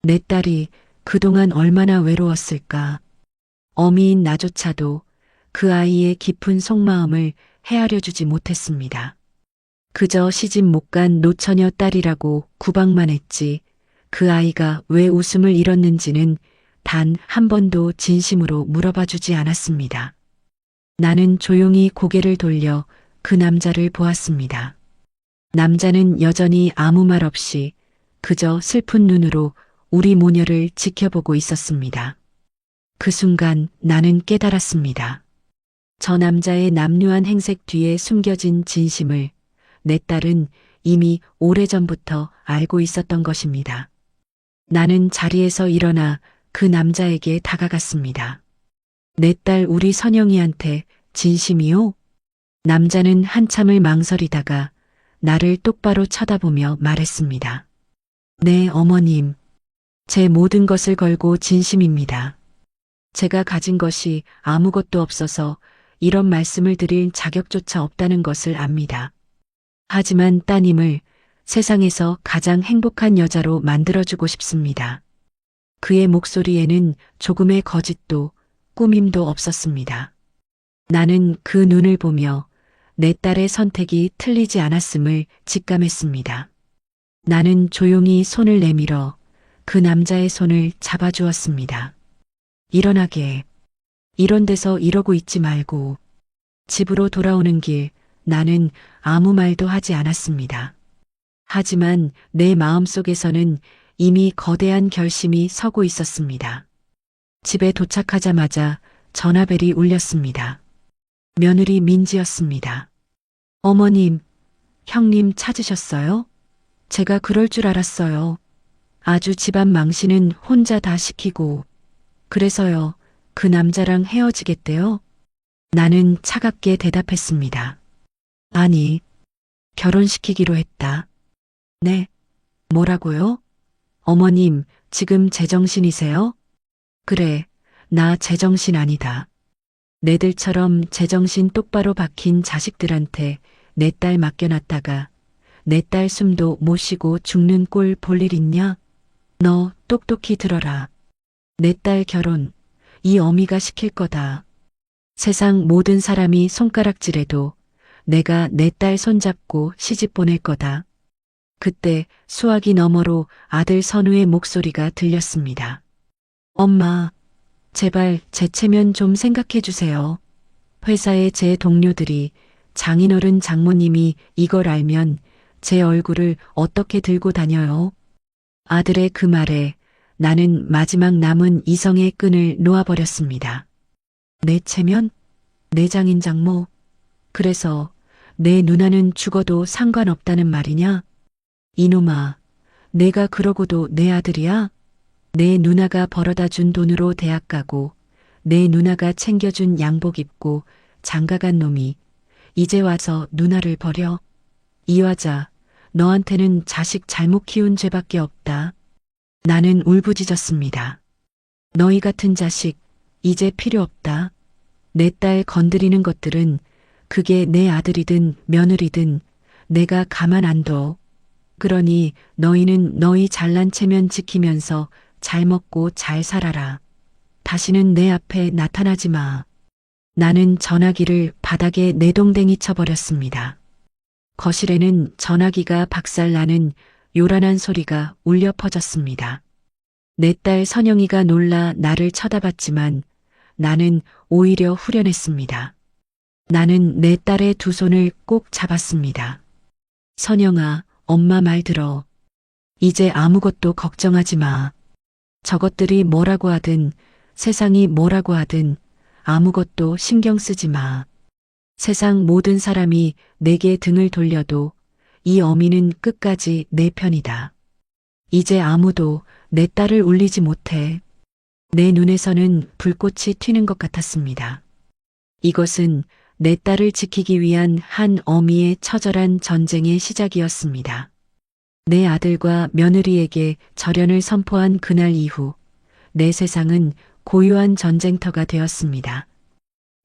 내 딸이 그동안 얼마나 외로웠을까. 어미인 나조차도 그 아이의 깊은 속마음을 헤아려 주지 못했습니다. 그저 시집 못 간 노처녀 딸이라고 구박만 했지 그 아이가 왜 웃음을 잃었는지는 단 한 번도 진심으로 물어봐 주지 않았습니다. 나는 조용히 고개를 돌려 그 남자를 보았습니다. 남자는 여전히 아무 말 없이 그저 슬픈 눈으로 우리 모녀를 지켜보고 있었습니다. 그 순간 나는 깨달았습니다. 저 남자의 남루한 행색 뒤에 숨겨진 진심을 내 딸은 이미 오래전부터 알고 있었던 것입니다. 나는 자리에서 일어나 그 남자에게 다가갔습니다. 내 딸 우리 선영이한테 진심이요? 남자는 한참을 망설이다가 나를 똑바로 쳐다보며 말했습니다. 네, 어머님. 제 모든 것을 걸고 진심입니다. 제가 가진 것이 아무것도 없어서 이런 말씀을 드릴 자격조차 없다는 것을 압니다. 하지만 따님을 세상에서 가장 행복한 여자로 만들어주고 싶습니다. 그의 목소리에는 조금의 거짓도 꾸밈도 없었습니다. 나는 그 눈을 보며 내 딸의 선택이 틀리지 않았음을 직감했습니다. 나는 조용히 손을 내밀어 그 남자의 손을 잡아주었습니다. 일어나게. 이런 데서 이러고 있지 말고. 집으로 돌아오는 길 나는 아무 말도 하지 않았습니다. 하지만 내 마음속에서는 이미 거대한 결심이 서고 있었습니다. 집에 도착하자마자 전화벨이 울렸습니다. 며느리 민지였습니다. 어머님, 형님 찾으셨어요? 제가 그럴 줄 알았어요. 아주 집안 망신은 혼자 다 시키고. 그래서요, 그 남자랑 헤어지겠대요? 나는 차갑게 대답했습니다. 아니, 결혼시키기로 했다. 네, 뭐라고요? 어머님, 지금 제정신이세요? 그래, 나 제정신 아니다. 내들처럼 제정신 똑바로 박힌 자식들한테 내 딸 맡겨놨다가 내 딸 숨도 못 쉬고 죽는 꼴 볼 일 있냐? 너 똑똑히 들어라. 내 딸 결혼, 이 어미가 시킬 거다. 세상 모든 사람이 손가락질해도 내가 내 딸 손잡고 시집 보낼 거다. 그때 수화기 너머로 아들 선우의 목소리가 들렸습니다. 엄마, 제발 제 체면 좀 생각해 주세요. 회사의 제 동료들이 장인어른 장모님이 이걸 알면 제 얼굴을 어떻게 들고 다녀요? 아들의 그 말에 나는 마지막 남은 이성의 끈을 놓아버렸습니다. 내 체면? 내 장인 장모? 그래서 내 누나는 죽어도 상관없다는 말이냐? 이놈아, 내가 그러고도 내 아들이야? 내 누나가 벌어다 준 돈으로 대학 가고 내 누나가 챙겨준 양복 입고 장가간 놈이 이제 와서 누나를 버려? 이화자, 너한테는 자식 잘못 키운 죄밖에 없다. 나는 울부짖었습니다. 너희 같은 자식 이제 필요 없다. 내 딸 건드리는 것들은 그게 내 아들이든 며느리든 내가 가만 안 둬. 그러니 너희는 너희 잘난 체면 지키면서 잘 먹고 잘 살아라. 다시는 내 앞에 나타나지 마. 나는 전화기를 바닥에 내동댕이 쳐버렸습니다. 거실에는 전화기가 박살나는 요란한 소리가 울려 퍼졌습니다. 내 딸 선영이가 놀라 나를 쳐다봤지만 나는 오히려 후련했습니다. 나는 내 딸의 두 손을 꼭 잡았습니다. 선영아, 엄마 말 들어. 이제 아무것도 걱정하지 마. 저것들이 뭐라고 하든 세상이 뭐라고 하든 아무것도 신경 쓰지 마. 세상 모든 사람이 내게 등을 돌려도 이 어미는 끝까지 내 편이다. 이제 아무도 내 딸을 울리지 못해. 내 눈에서는 불꽃이 튀는 것 같았습니다. 이것은 내 딸을 지키기 위한 한 어미의 처절한 전쟁의 시작이었습니다. 내 아들과 며느리에게 절연을 선포한 그날 이후 내 세상은 고요한 전쟁터가 되었습니다.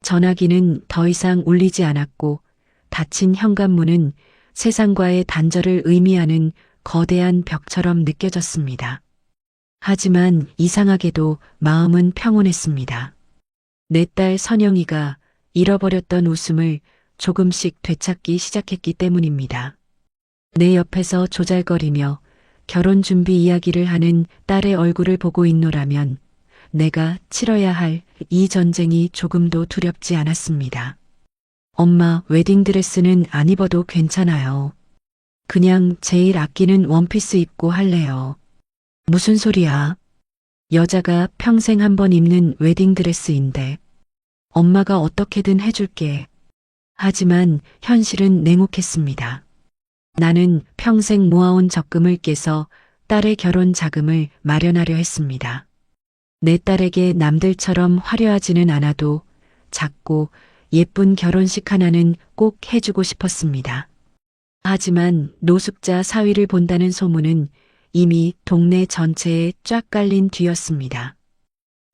전화기는 더 이상 울리지 않았고 닫힌 현관문은 세상과의 단절을 의미하는 거대한 벽처럼 느껴졌습니다. 하지만 이상하게도 마음은 평온했습니다. 내 딸 선영이가 잃어버렸던 웃음을 조금씩 되찾기 시작했기 때문입니다. 내 옆에서 조잘거리며 결혼 준비 이야기를 하는 딸의 얼굴을 보고 있노라면 내가 치러야 할 이 전쟁이 조금도 두렵지 않았습니다. 엄마, 웨딩드레스는 안 입어도 괜찮아요. 그냥 제일 아끼는 원피스 입고 할래요. 무슨 소리야? 여자가 평생 한 번 입는 웨딩드레스인데 엄마가 어떻게든 해줄게. 하지만 현실은 냉혹했습니다. 나는 평생 모아온 적금을 깨서 딸의 결혼 자금을 마련하려 했습니다. 내 딸에게 남들처럼 화려하지는 않아도 작고 예쁜 결혼식 하나는 꼭 해주고 싶었습니다. 하지만 노숙자 사위를 본다는 소문은 이미 동네 전체에 쫙 깔린 뒤였습니다.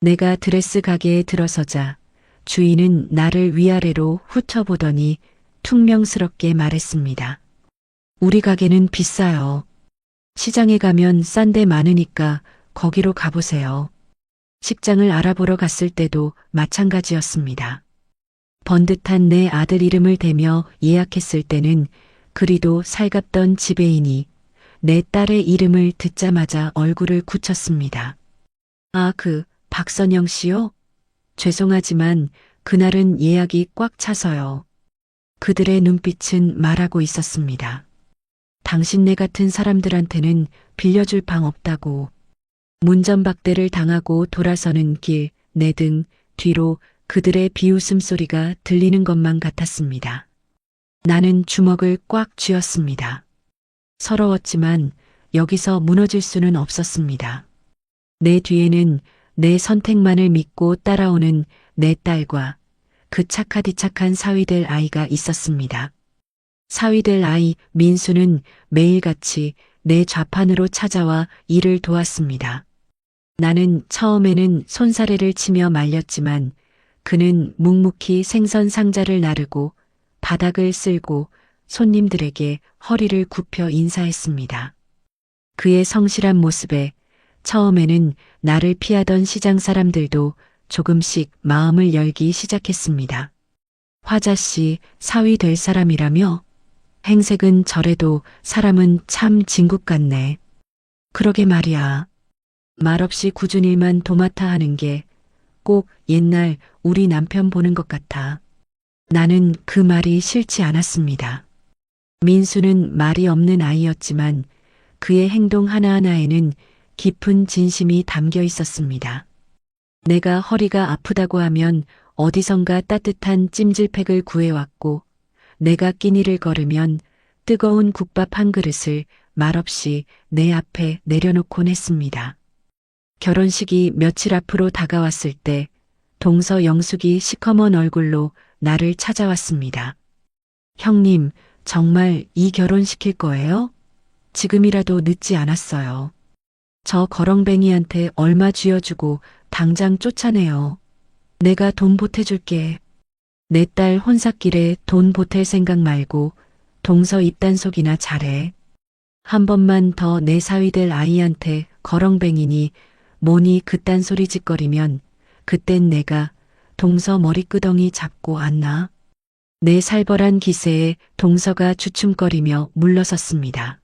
내가 드레스 가게에 들어서자 주인은 나를 위아래로 훑어보더니 퉁명스럽게 말했습니다. 우리 가게는 비싸요. 시장에 가면 싼 데 많으니까 거기로 가보세요. 식장을 알아보러 갔을 때도 마찬가지였습니다. 번듯한 내 아들 이름을 대며 예약했을 때는 그리도 살갑던 지배인이 내 딸의 이름을 듣자마자 얼굴을 굳혔습니다. 아, 박선영 씨요? 죄송하지만 그날은 예약이 꽉 차서요. 그들의 눈빛은 말하고 있었습니다. 당신네 같은 사람들한테는 빌려줄 방 없다고. 문전박대를 당하고 돌아서는 길, 내 등 뒤로 그들의 비웃음 소리가 들리는 것만 같았습니다. 나는 주먹을 꽉 쥐었습니다. 서러웠지만 여기서 무너질 수는 없었습니다. 내 뒤에는 내 선택만을 믿고 따라오는 내 딸과 그 착하디착한 사위될 아이가 있었습니다. 사위될 아이 민수는 매일같이 내 좌판으로 찾아와 일을 도왔습니다. 나는 처음에는 손사래를 치며 말렸지만 그는 묵묵히 생선 상자를 나르고 바닥을 쓸고 손님들에게 허리를 굽혀 인사했습니다. 그의 성실한 모습에 처음에는 나를 피하던 시장 사람들도 조금씩 마음을 열기 시작했습니다. 화자씨, 사위 될 사람이라며? 행색은 저래도 사람은 참 진국 같네. 그러게 말이야. 말없이 굳은 일만 도맡아 하는 게 꼭 옛날 우리 남편 보는 것 같아. 나는 그 말이 싫지 않았습니다. 민수는 말이 없는 아이였지만 그의 행동 하나하나에는 깊은 진심이 담겨 있었습니다. 내가 허리가 아프다고 하면 어디선가 따뜻한 찜질팩을 구해왔고 내가 끼니를 걸으면 뜨거운 국밥 한 그릇을 말없이 내 앞에 내려놓곤 했습니다. 결혼식이 며칠 앞으로 다가왔을 때 동서 영숙이 시커먼 얼굴로 나를 찾아왔습니다. 형님, 정말 이 결혼시킬 거예요? 지금이라도 늦지 않았어요. 저 거렁뱅이한테 얼마 쥐어주고 당장 쫓아내요. 내가 돈 보태줄게. 내 딸 혼삿길에 돈 보탤 생각 말고 동서 입단속이나 잘해. 한 번만 더 내 사위 될 아이한테 거렁뱅이니 뭐니 그딴 소리 짓거리면 그땐 내가 동서 머리끄덩이 잡고 안나. 내 살벌한 기세에 동서가 주춤거리며 물러섰습니다.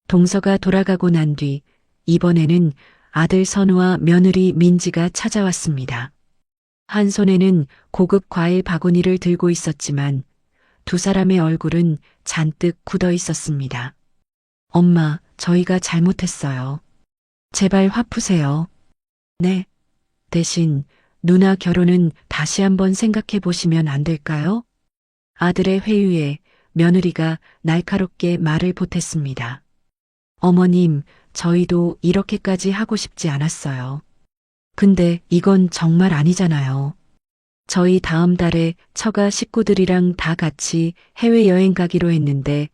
동서가 돌아가고 난 뒤 이번에는 아들 선우와 며느리 민지가 찾아왔습니다. 한 손에는 고급 과일 바구니를 들고 있었지만 두 사람의 얼굴은 잔뜩 굳어 있었습니다. 엄마, 저희가 잘못했어요. 제발 화 푸세요. 네. 대신 누나 결혼은 다시 한번 생각해 보시면 안 될까요? 아들의 회유에 며느리가 날카롭게 말을 보탰습니다. 어머님, 저희도 이렇게까지 하고 싶지 않았어요. 근데 이건 정말 아니잖아요. 저희 다음 달에 처가 식구들이랑 다 같이 해외여행 가기로 했는데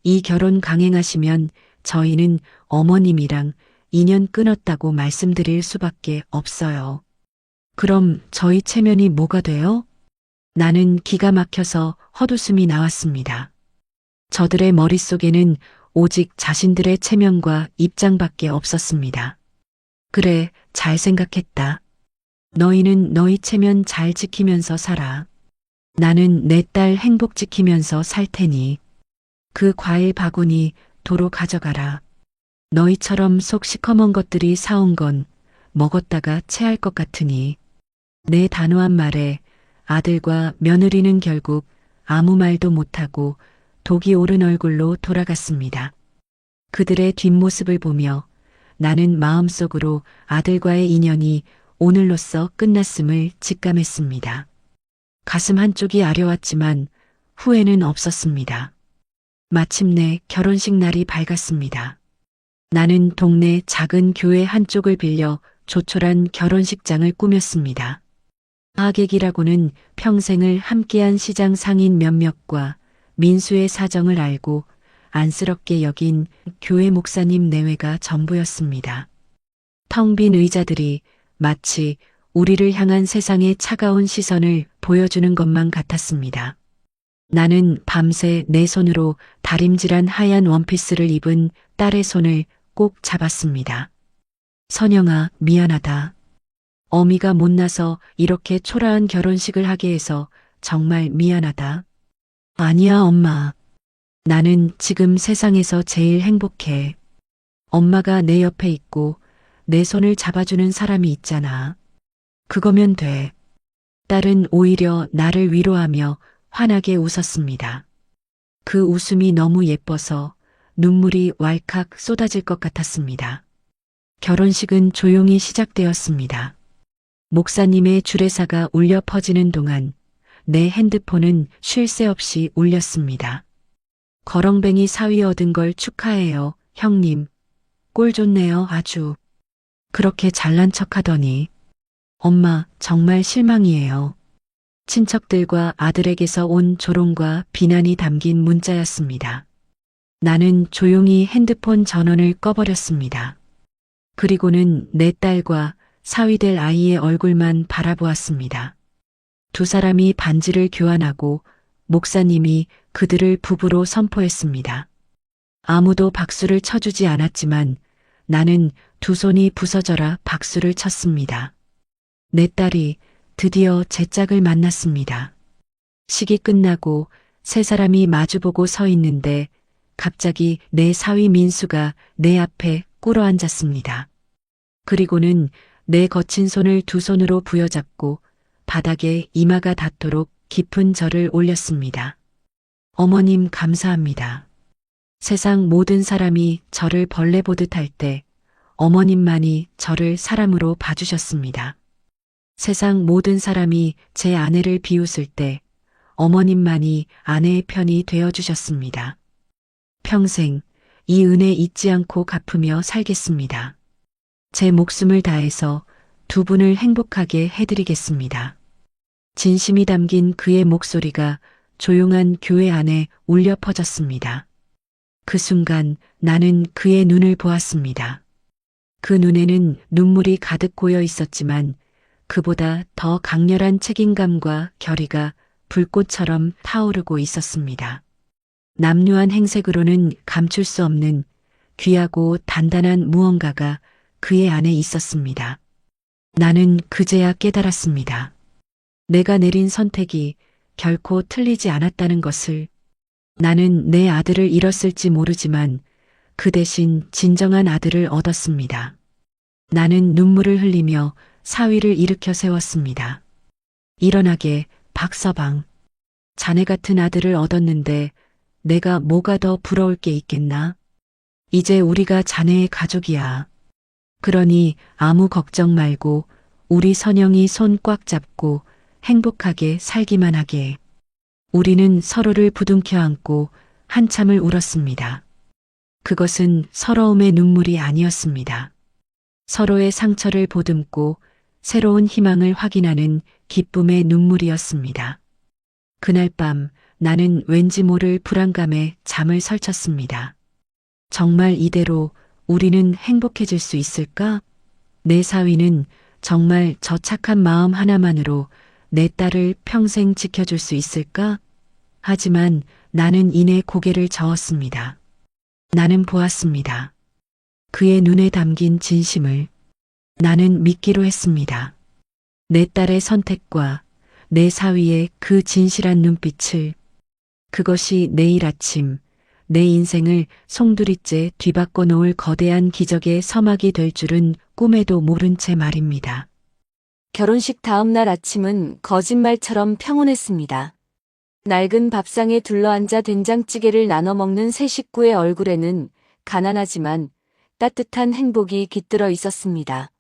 이 결혼 강행하시면 저희는 어머님이랑 인연 끊었다고 말씀드릴 수밖에 없어요. 그럼 저희 체면이 뭐가 돼요? 나는 기가 막혀서 헛웃음이 나왔습니다. 저들의 머릿속에는 오직 자신들의 체면과 입장밖에 없었습니다. 그래, 잘 생각했다. 너희는 너희 체면 잘 지키면서 살아. 나는 내 딸 행복 지키면서 살 테니 그 과일 바구니 도로 가져가라. 너희처럼 속 시커먼 것들이 사온 건 먹었다가 체할 것 같으니. 내 단호한 말에 아들과 며느리는 결국 아무 말도 못하고 독이 오른 얼굴로 돌아갔습니다. 그들의 뒷모습을 보며 나는 마음속으로 아들과의 인연이 오늘로써 끝났음을 직감했습니다. 가슴 한쪽이 아려왔지만 후회는 없었습니다. 마침내 결혼식 날이 밝았습니다. 나는 동네 작은 교회 한쪽을 빌려 조촐한 결혼식장을 꾸몄습니다. 하객이라고는 평생을 함께한 시장 상인 몇몇과 민수의 사정을 알고 안쓰럽게 여긴 교회 목사님 내외가 전부였습니다. 텅 빈 의자들이 마치 우리를 향한 세상의 차가운 시선을 보여주는 것만 같았습니다. 나는 밤새 내 손으로 다림질한 하얀 원피스를 입은 딸의 손을 꼭 잡았습니다. 선영아, 미안하다. 어미가 못나서 이렇게 초라한 결혼식을 하게 해서 정말 미안하다. 아니야, 엄마. 나는 지금 세상에서 제일 행복해. 엄마가 내 옆에 있고 내 손을 잡아주는 사람이 있잖아. 그거면 돼. 딸은 오히려 나를 위로하며 환하게 웃었습니다. 그 웃음이 너무 예뻐서 눈물이 왈칵 쏟아질 것 같았습니다. 결혼식은 조용히 시작되었습니다. 목사님의 주례사가 울려 퍼지는 동안 내 핸드폰은 쉴 새 없이 울렸습니다. 거렁뱅이 사위 얻은 걸 축하해요, 형님. 꼴 좋네요, 아주. 그렇게 잘난 척하더니. 엄마, 정말 실망이에요. 친척들과 아들에게서 온 조롱과 비난이 담긴 문자였습니다. 나는 조용히 핸드폰 전원을 꺼버렸습니다. 그리고는 내 딸과 사위될 아이의 얼굴만 바라보았습니다. 두 사람이 반지를 교환하고 목사님이 그들을 부부로 선포했습니다. 아무도 박수를 쳐주지 않았지만 나는 두 손이 부서져라 박수를 쳤습니다. 내 딸이 드디어 제 짝을 만났습니다. 식이 끝나고 세 사람이 마주보고 서 있는데 갑자기 내 사위 민수가 내 앞에 꿇어 앉았습니다. 그리고는 내 거친 손을 두 손으로 부여잡고 바닥에 이마가 닿도록 깊은 절을 올렸습니다. 어머님 감사합니다. 세상 모든 사람이 저를 벌레 보듯 할 때 어머님만이 저를 사람으로 봐주셨습니다. 세상 모든 사람이 제 아내를 비웃을 때 어머님만이 아내의 편이 되어주셨습니다. 평생 이 은혜 잊지 않고 갚으며 살겠습니다. 제 목숨을 다해서 두 분을 행복하게 해드리겠습니다. 진심이 담긴 그의 목소리가 조용한 교회 안에 울려 퍼졌습니다. 그 순간 나는 그의 눈을 보았습니다. 그 눈에는 눈물이 가득 고여 있었지만 그보다 더 강렬한 책임감과 결의가 불꽃처럼 타오르고 있었습니다. 남루한 행색으로는 감출 수 없는 귀하고 단단한 무언가가 그의 안에 있었습니다. 나는 그제야 깨달았습니다. 내가 내린 선택이 결코 틀리지 않았다는 것을. 나는 내 아들을 잃었을지 모르지만 그 대신 진정한 아들을 얻었습니다. 나는 눈물을 흘리며 사위를 일으켜 세웠습니다. 일어나게, 박서방. 자네 같은 아들을 얻었는데 내가 뭐가 더 부러울 게 있겠나? 이제 우리가 자네의 가족이야. 그러니 아무 걱정 말고 우리 선영이 손 꽉 잡고 행복하게 살기만 하게. 우리는 서로를 부둥켜 안고 한참을 울었습니다. 그것은 서러움의 눈물이 아니었습니다. 서로의 상처를 보듬고 새로운 희망을 확인하는 기쁨의 눈물이었습니다. 그날 밤 나는 왠지 모를 불안감에 잠을 설쳤습니다. 정말 이대로 우리는 행복해질 수 있을까? 내 사위는 정말 저 착한 마음 하나만으로 내 딸을 평생 지켜줄 수 있을까? 하지만 나는 이내 고개를 저었습니다. 나는 보았습니다. 그의 눈에 담긴 진심을. 나는 믿기로 했습니다. 내 딸의 선택과 내 사위의 그 진실한 눈빛을, 그것이 내일 아침 내 인생을 송두리째 뒤바꿔 놓을 거대한 기적의 서막이 될 줄은 꿈에도 모른 채 말입니다. 결혼식 다음 날 아침은 거짓말처럼 평온했습니다. 낡은 밥상에 둘러앉아 된장찌개를 나눠 먹는 세 식구의 얼굴에는 가난하지만 따뜻한 행복이 깃들어 있었습니다.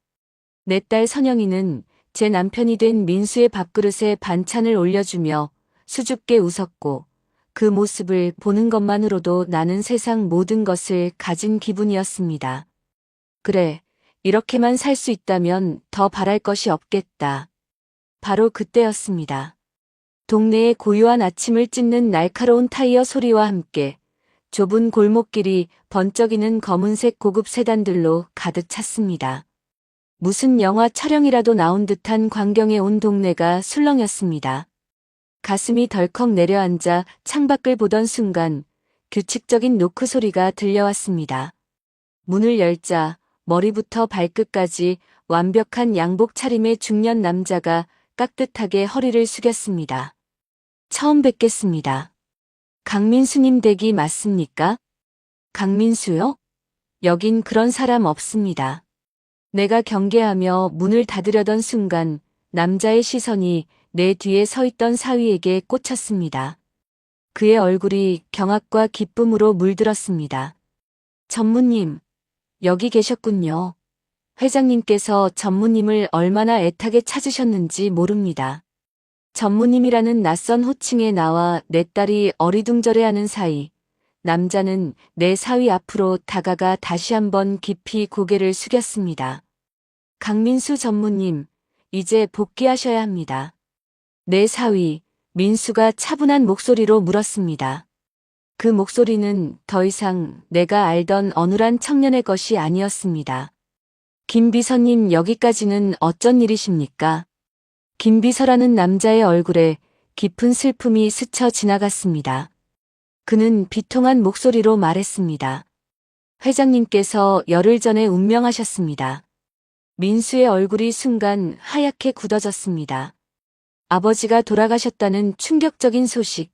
내 딸 선영이는 제 남편이 된 민수의 밥그릇에 반찬을 올려주며 수줍게 웃었고 그 모습을 보는 것만으로도 나는 세상 모든 것을 가진 기분이었습니다. 그래, 이렇게만 살 수 있다면 더 바랄 것이 없겠다. 바로 그때였습니다. 동네의 고요한 아침을 찢는 날카로운 타이어 소리와 함께 좁은 골목길이 번쩍이는 검은색 고급 세단들로 가득 찼습니다. 무슨 영화 촬영이라도 나온 듯한 광경에 온 동네가 술렁였습니다. 가슴이 덜컥 내려앉아 창밖을 보던 순간 규칙적인 노크 소리가 들려왔습니다. 문을 열자 머리부터 발끝까지 완벽한 양복 차림의 중년 남자가 깍듯하게 허리를 숙였습니다. 처음 뵙겠습니다. 강민수님 댁이 맞습니까? 강민수요? 여긴 그런 사람 없습니다. 내가 경계하며 문을 닫으려던 순간 남자의 시선이 내 뒤에 서 있던 사위에게 꽂혔습니다. 그의 얼굴이 경악과 기쁨으로 물들었습니다. 전무님, 여기 계셨군요. 회장님께서 전무님을 얼마나 애타게 찾으셨는지 모릅니다. 전무님이라는 낯선 호칭에 나와 내 딸이 어리둥절해하는 사이 남자는 내 사위 앞으로 다가가 다시 한번 깊이 고개를 숙였습니다. 강민수 전무님, 이제 복귀하셔야 합니다. 내 사위, 민수가 차분한 목소리로 물었습니다. 그 목소리는 더 이상 내가 알던 어눌한 청년의 것이 아니었습니다. 김 비서님, 여기까지는 어쩐 일이십니까? 김 비서라는 남자의 얼굴에 깊은 슬픔이 스쳐 지나갔습니다. 그는 비통한 목소리로 말했습니다. 회장님께서 열흘 전에 운명하셨습니다. 민수의 얼굴이 순간 하얗게 굳어졌습니다. 아버지가 돌아가셨다는 충격적인 소식.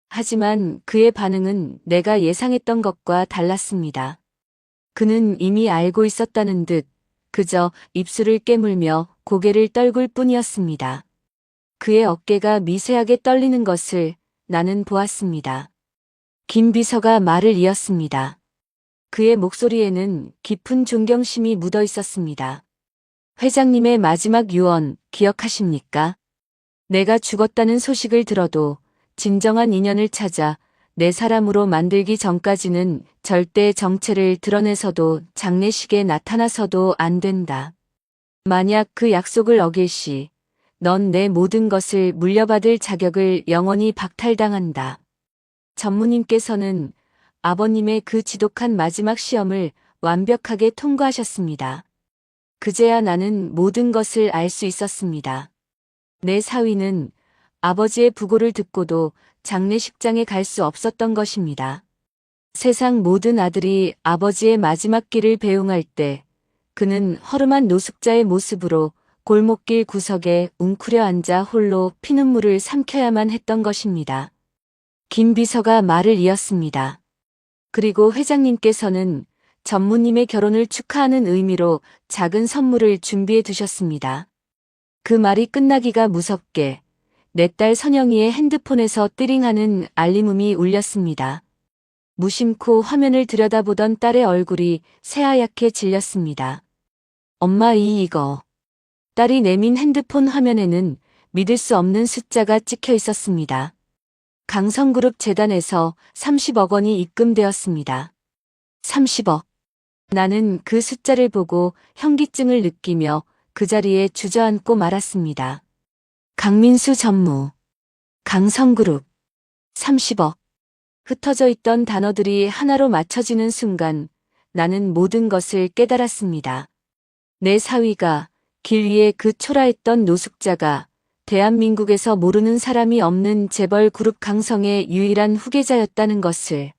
하지만 그의 반응은 내가 예상했던 것과 달랐습니다. 그는 이미 알고 있었다는 듯 그저 입술을 깨물며 고개를 떨굴 뿐이었습니다. 그의 어깨가 미세하게 떨리는 것을 나는 보았습니다. 김 비서가 말을 이었습니다. 그의 목소리에는 깊은 존경심이 묻어 있었습니다. 회장님의 마지막 유언 기억하십니까? 내가 죽었다는 소식을 들어도 진정한 인연을 찾아 내 사람으로 만들기 전까지는 절대 정체를 드러내서도 장례식에 나타나서도 안 된다. 만약 그 약속을 어길 시, 넌 내 모든 것을 물려받을 자격을 영원히 박탈당한다. 전무님께서는 아버님의 그 지독한 마지막 시험을 완벽하게 통과하셨습니다. 그제야 나는 모든 것을 알 수 있었습니다. 내 사위는 아버지의 부고를 듣고도 장례식장에 갈 수 없었던 것입니다. 세상 모든 아들이 아버지의 마지막 길을 배웅할 때 그는 허름한 노숙자의 모습으로 골목길 구석에 웅크려 앉아 홀로 피눈물을 삼켜야만 했던 것입니다. 김 비서가 말을 이었습니다. 그리고 회장님께서는 전무님의 결혼을 축하하는 의미로 작은 선물을 준비해 두셨습니다. 그 말이 끝나기가 무섭게 내 딸 선영이의 핸드폰에서 띠링하는 알림음이 울렸습니다. 무심코 화면을 들여다보던 딸의 얼굴이 새하얗게 질렸습니다. 엄마, 이거. 딸이 내민 핸드폰 화면에는 믿을 수 없는 숫자가 찍혀 있었습니다. 강성그룹 재단에서 30억 원이 입금되었습니다. 30억. 나는 그 숫자를 보고 현기증을 느끼며 그 자리에 주저앉고 말았습니다. 강민수 전무, 강성그룹, 30억. 흩어져 있던 단어들이 하나로 맞춰지는 순간 나는 모든 것을 깨달았습니다. 내 사위가, 길 위에 그 초라했던 노숙자가 대한민국에서 모르는 사람이 없는 재벌 그룹 강성의 유일한 후계자였다는 것을.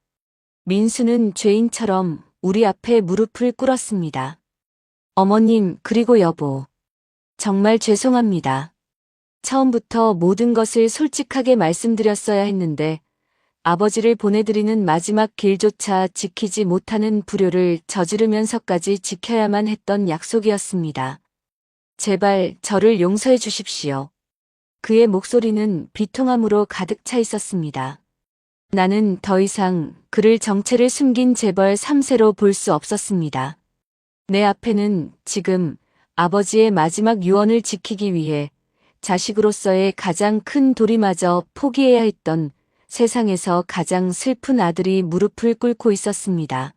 민수는 죄인처럼 우리 앞에 무릎을 꿇었습니다. 어머님, 그리고 여보. 정말 죄송합니다. 처음부터 모든 것을 솔직하게 말씀드렸어야 했는데 아버지를 보내드리는 마지막 길조차 지키지 못하는 불효를 저지르면서까지 지켜야만 했던 약속이었습니다. 제발 저를 용서해 주십시오. 그의 목소리는 비통함으로 가득 차 있었습니다. 나는 더 이상 그를 정체를 숨긴 재벌 3세로 볼 수 없었습니다. 내 앞에는 지금 아버지의 마지막 유언을 지키기 위해 자식으로서의 가장 큰 도리마저 포기해야 했던 세상에서 가장 슬픈 아들이 무릎을 꿇고 있었습니다.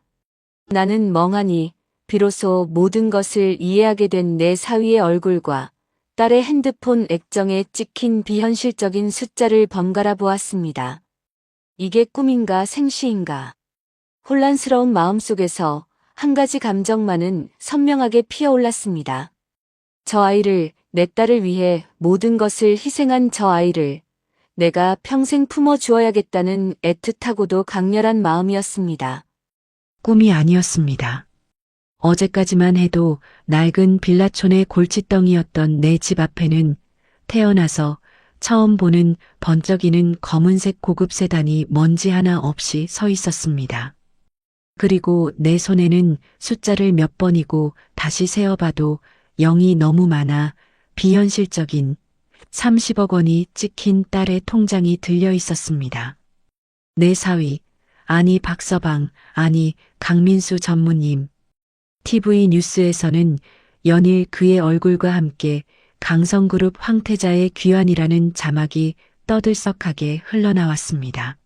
나는 멍하니 비로소 모든 것을 이해하게 된 내 사위의 얼굴과 딸의 핸드폰 액정에 찍힌 비현실적인 숫자를 번갈아 보았습니다. 이게 꿈인가 생시인가. 혼란스러운 마음속에서 한 가지 감정만은 선명하게 피어올랐습니다. 저 아이를, 내 딸을 위해 모든 것을 희생한 저 아이를 내가 평생 품어주어야겠다는 애틋하고도 강렬한 마음이었습니다. 꿈이 아니었습니다. 어제까지만 해도 낡은 빌라촌의 골칫덩이였던 내 집 앞에는 태어나서 처음 보는 번쩍이는 검은색 고급 세단이 먼지 하나 없이 서 있었습니다. 그리고 내 손에는 숫자를 몇 번이고 다시 세어봐도 0이 너무 많아 비현실적인 30억 원이 찍힌 딸의 통장이 들려 있었습니다. 내 사위, 아니 박서방, 아니 강민수 전무님. TV 뉴스에서는 연일 그의 얼굴과 함께 강성그룹 황태자의 귀환이라는 자막이 떠들썩하게 흘러나왔습니다.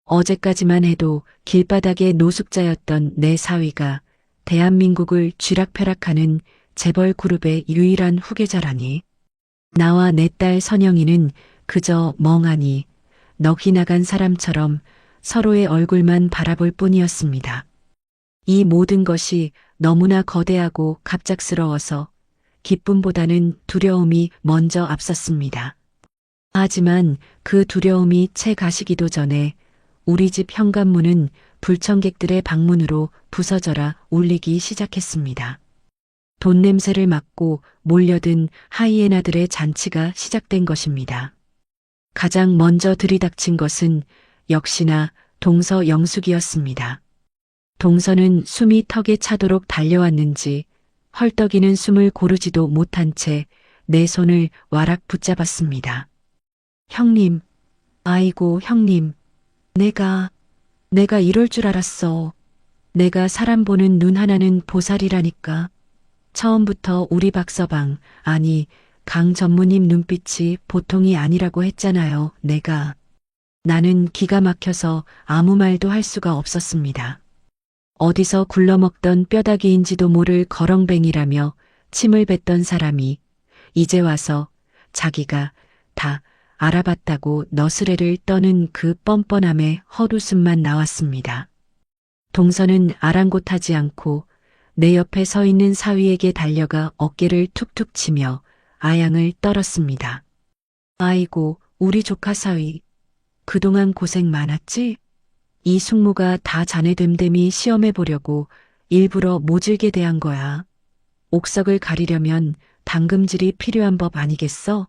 어제까지만 해도 길바닥의 노숙자였던 내 사위가 대한민국을 쥐락펴락하는 재벌 그룹의 유일한 후계자라니. 나와 내 딸 선영이는 그저 멍하니 넋이 나간 사람처럼 서로의 얼굴만 바라볼 뿐이었습니다. 이 모든 것이 너무나 거대하고 갑작스러워서 기쁨보다는 두려움이 먼저 앞섰습니다. 하지만 그 두려움이 채 가시기도 전에 우리 집 현관문은 불청객들의 방문으로 부서져라 울리기 시작했습니다. 돈 냄새를 맡고 몰려든 하이에나들의 잔치가 시작된 것입니다. 가장 먼저 들이닥친 것은 역시나 동서 영숙이었습니다. 동서는 숨이 턱에 차도록 달려왔는지 헐떡이는 숨을 고르지도 못한 채 내 손을 와락 붙잡았습니다. 형님, 아이고 형님, 내가 이럴 줄 알았어. 내가 사람 보는 눈 하나는 보살이라니까. 처음부터 우리 박서방, 아니 강 전무님 눈빛이 보통이 아니라고 했잖아요. 나는 기가 막혀서 아무 말도 할 수가 없었습니다. 어디서 굴러먹던 뼈다귀인지도 모를 거렁뱅이라며 침을 뱉던 사람이 이제 와서 자기가 다 알아봤다고 너스레를 떠는 그 뻔뻔함에 헛웃음만 나왔습니다. 동서는 아랑곳하지 않고 내 옆에 서 있는 사위에게 달려가 어깨를 툭툭 치며 아양을 떨었습니다. 아이고, 우리 조카 사위. 그동안 고생 많았지? 이 숙모가 다 자네 됨됨이 시험해 보려고 일부러 모질게 대한 거야. 옥석을 가리려면 당금질이 필요한 법 아니겠어?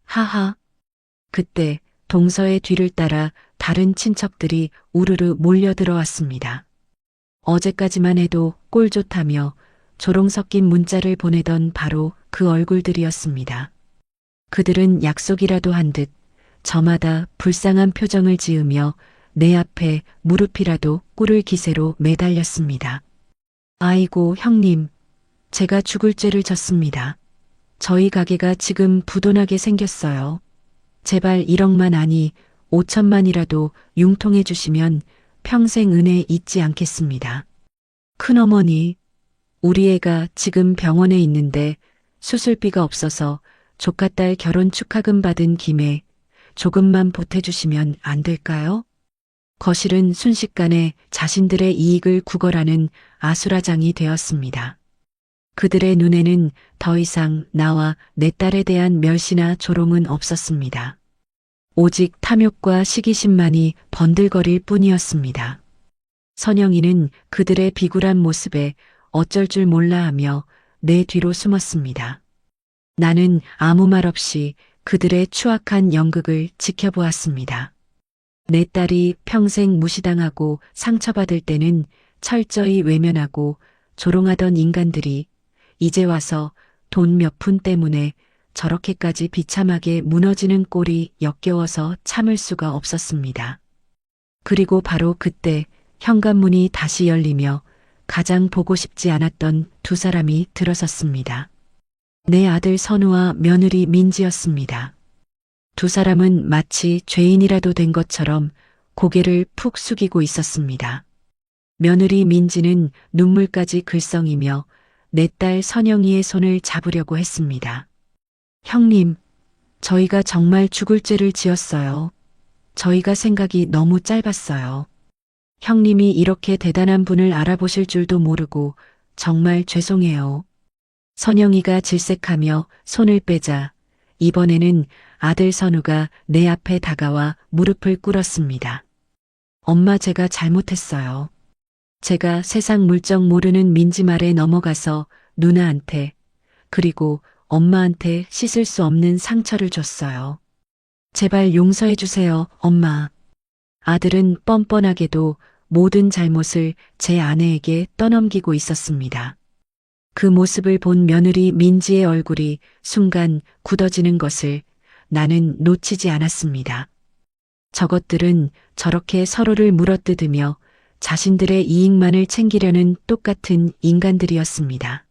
하하. 그때 동서의 뒤를 따라 다른 친척들이 우르르 몰려들어왔습니다. 어제까지만 해도 꼴 좋다며 조롱 섞인 문자를 보내던 바로 그 얼굴들이었습니다. 그들은 약속이라도 한 듯 저마다 불쌍한 표정을 지으며 내 앞에 무릎이라도 꿇을 기세로 매달렸습니다. 아이고 형님, 제가 죽을 죄를 졌습니다. 저희 가게가 지금 부도나게 생겼어요. 제발 1억만 아니 5천만이라도 융통해 주시면 평생 은혜 잊지 않겠습니다. 큰어머니, 우리 애가 지금 병원에 있는데 수술비가 없어서 조카딸 결혼 축하금 받은 김에 조금만 보태주시면 안 될까요? 거실은 순식간에 자신들의 이익을 구걸하는 아수라장이 되었습니다. 그들의 눈에는 더 이상 나와 내 딸에 대한 멸시나 조롱은 없었습니다. 오직 탐욕과 시기심만이 번들거릴 뿐이었습니다. 선영이는 그들의 비굴한 모습에 어쩔 줄 몰라 하며 내 뒤로 숨었습니다. 나는 아무 말 없이 그들의 추악한 연극을 지켜보았습니다. 내 딸이 평생 무시당하고 상처받을 때는 철저히 외면하고 조롱하던 인간들이 이제 와서 돈 몇 푼 때문에 저렇게까지 비참하게 무너지는 꼴이 역겨워서 참을 수가 없었습니다. 그리고 바로 그때 현관문이 다시 열리며 가장 보고 싶지 않았던 두 사람이 들어섰습니다. 내 아들 선우와 며느리 민지였습니다. 두 사람은 마치 죄인이라도 된 것처럼 고개를 푹 숙이고 있었습니다. 며느리 민지는 눈물까지 글썽이며 내 딸 선영이의 손을 잡으려고 했습니다. 형님, 저희가 정말 죽을 죄를 지었어요. 저희가 생각이 너무 짧았어요. 형님이 이렇게 대단한 분을 알아보실 줄도 모르고 정말 죄송해요. 선영이가 질색하며 손을 빼자 이번에는 아들 선우가 내 앞에 다가와 무릎을 꿇었습니다. 엄마, 제가 잘못했어요. 제가 세상 물정 모르는 민지 말에 넘어가서 누나한테 그리고 엄마한테 씻을 수 없는 상처를 줬어요. 제발 용서해 주세요, 엄마. 아들은 뻔뻔하게도 모든 잘못을 제 아내에게 떠넘기고 있었습니다. 그 모습을 본 며느리 민지의 얼굴이 순간 굳어지는 것을 나는 놓치지 않았습니다. 저것들은 저렇게 서로를 물어뜯으며 자신들의 이익만을 챙기려는 똑같은 인간들이었습니다.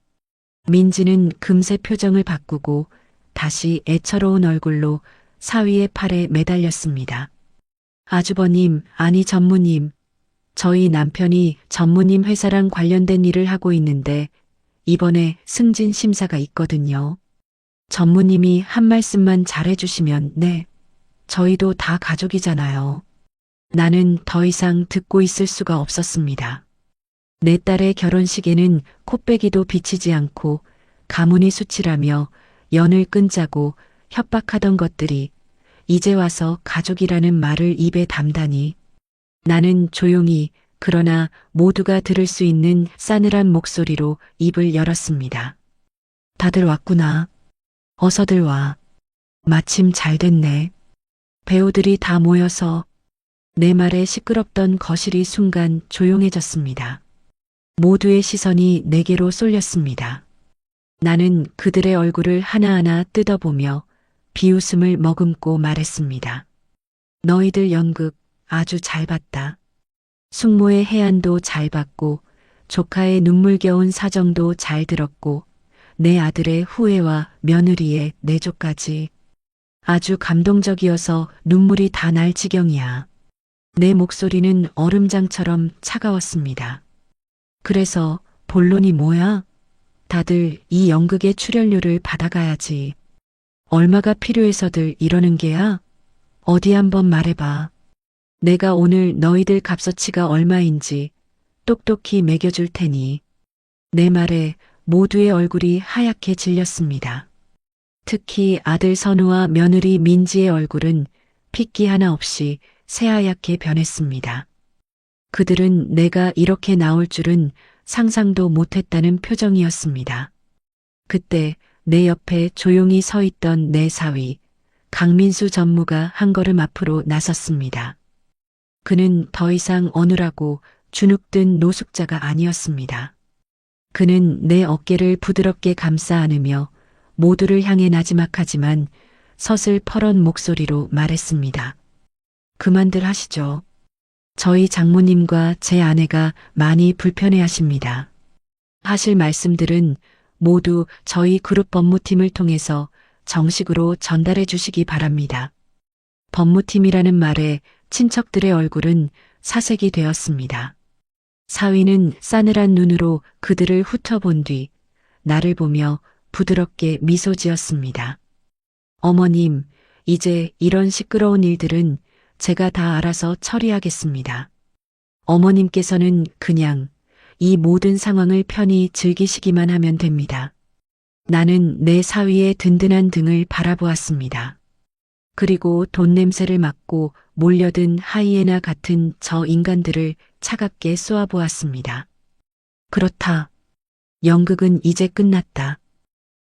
민지는 금세 표정을 바꾸고 다시 애처로운 얼굴로 사위의 팔에 매달렸습니다. 아주버님, 아니 전무님, 저희 남편이 전무님 회사랑 관련된 일을 하고 있는데 이번에 승진 심사가 있거든요. 전무님이 한 말씀만 잘해주시면 네, 저희도 다 가족이잖아요. 나는 더 이상 듣고 있을 수가 없었습니다. 내 딸의 결혼식에는 코빼기도 비치지 않고 가문이 수치라며 연을 끊자고 협박하던 것들이 이제 와서 가족이라는 말을 입에 담다니 나는 조용히 그러나 모두가 들을 수 있는 싸늘한 목소리로 입을 열었습니다. 다들 왔구나. 어서들 와. 마침 잘 됐네. 배우들이 다 모여서 내 말에 시끄럽던 거실이 순간 조용해졌습니다. 모두의 시선이 내게로 쏠렸습니다. 나는 그들의 얼굴을 하나하나 뜯어보며 비웃음을 머금고 말했습니다. 너희들 연극 아주 잘 봤다. 숙모의 해안도 잘 봤고 조카의 눈물겨운 사정도 잘 들었고 내 아들의 후회와 며느리의 내조까지 아주 감동적이어서 눈물이 다 날 지경이야. 내 목소리는 얼음장처럼 차가웠습니다. 그래서 본론이 뭐야? 다들 이 연극의 출연료를 받아가야지. 얼마가 필요해서들 이러는 게야? 어디 한번 말해봐. 내가 오늘 너희들 값어치가 얼마인지 똑똑히 매겨줄 테니. 내 말에 모두의 얼굴이 하얗게 질렸습니다. 특히 아들 선우와 며느리 민지의 얼굴은 핏기 하나 없이 새하얗게 변했습니다. 그들은 내가 이렇게 나올 줄은 상상도 못했다는 표정이었습니다. 그때 내 옆에 조용히 서 있던 내 사위, 강민수 전무가 한 걸음 앞으로 나섰습니다. 그는 더 이상 어눌하고 주눅든 노숙자가 아니었습니다. 그는 내 어깨를 부드럽게 감싸 안으며 모두를 향해 나지막하지만 서슬퍼런 목소리로 말했습니다. 그만들 하시죠. 저희 장모님과 제 아내가 많이 불편해하십니다. 하실 말씀들은 모두 저희 그룹 법무팀을 통해서 정식으로 전달해 주시기 바랍니다. 법무팀이라는 말에 친척들의 얼굴은 사색이 되었습니다. 사위는 싸늘한 눈으로 그들을 훑어본 뒤 나를 보며 부드럽게 미소 지었습니다. 어머님, 이제 이런 시끄러운 일들은 제가 다 알아서 처리하겠습니다. 어머님께서는 그냥 이 모든 상황을 편히 즐기시기만 하면 됩니다. 나는 내 사위의 든든한 등을 바라보았습니다. 그리고 돈 냄새를 맡고 몰려든 하이에나 같은 저 인간들을 차갑게 쏘아보았습니다. 그렇다. 연극은 이제 끝났다.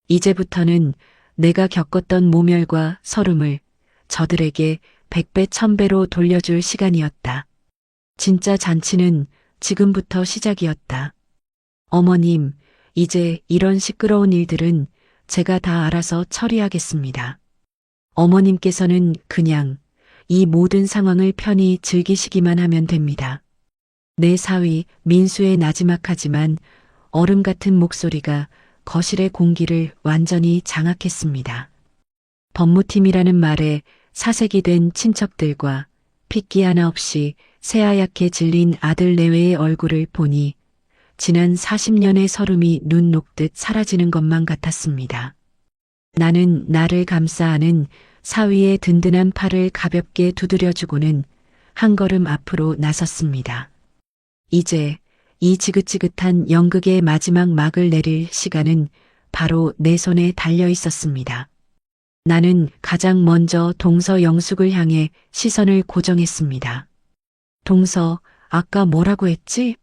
이제부터는 내가 겪었던 모멸과 서름을 저들에게 100배, 1000배로 돌려줄 시간이었다. 진짜 잔치는 지금부터 시작이었다. 어머님, 이제 이런 시끄러운 일들은 제가 다 알아서 처리하겠습니다. 어머님께서는 그냥 이 모든 상황을 편히 즐기시기만 하면 됩니다. 내 사위 민수의 나지막하지만 얼음 같은 목소리가 거실의 공기를 완전히 장악했습니다. 법무팀이라는 말에 사색이 된 친척들과 핏기 하나 없이 새하얗게 질린 아들 내외의 얼굴을 보니 지난 40년의 서름이 눈 녹듯 사라지는 것만 같았습니다. 나는 나를 감싸 안은 사위의 든든한 팔을 가볍게 두드려주고는 한 걸음 앞으로 나섰습니다. 이제 이 지긋지긋한 연극의 마지막 막을 내릴 시간은 바로 내 손에 달려 있었습니다. 나는 가장 먼저 동서 영숙을 향해 시선을 고정했습니다. 동서, 아까 뭐라고 했지?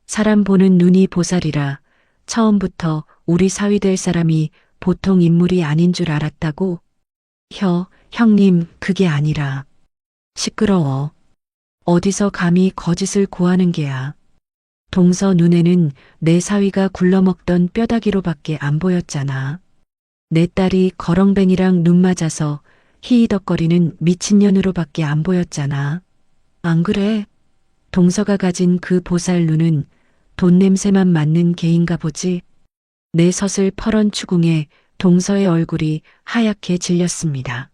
사람 보는 눈이 보살이라 처음부터 우리 사위 될 사람이 보통 인물이 아닌 줄 알았다고? 형님, 그게 아니라. 시끄러워. 어디서 감히 거짓을 고하는 게야. 동서 눈에는 내 사위가 굴러먹던 뼈다귀로밖에 안 보였잖아. 내 딸이 거렁뱅이랑 눈 맞아서 히히덕거리는 미친년으로밖에 안 보였잖아. 안 그래? 동서가 가진 그 보살 눈은 돈 냄새만 맡는 개인가 보지. 내 섯을 퍼런 추궁에 동서의 얼굴이 하얗게 질렸습니다.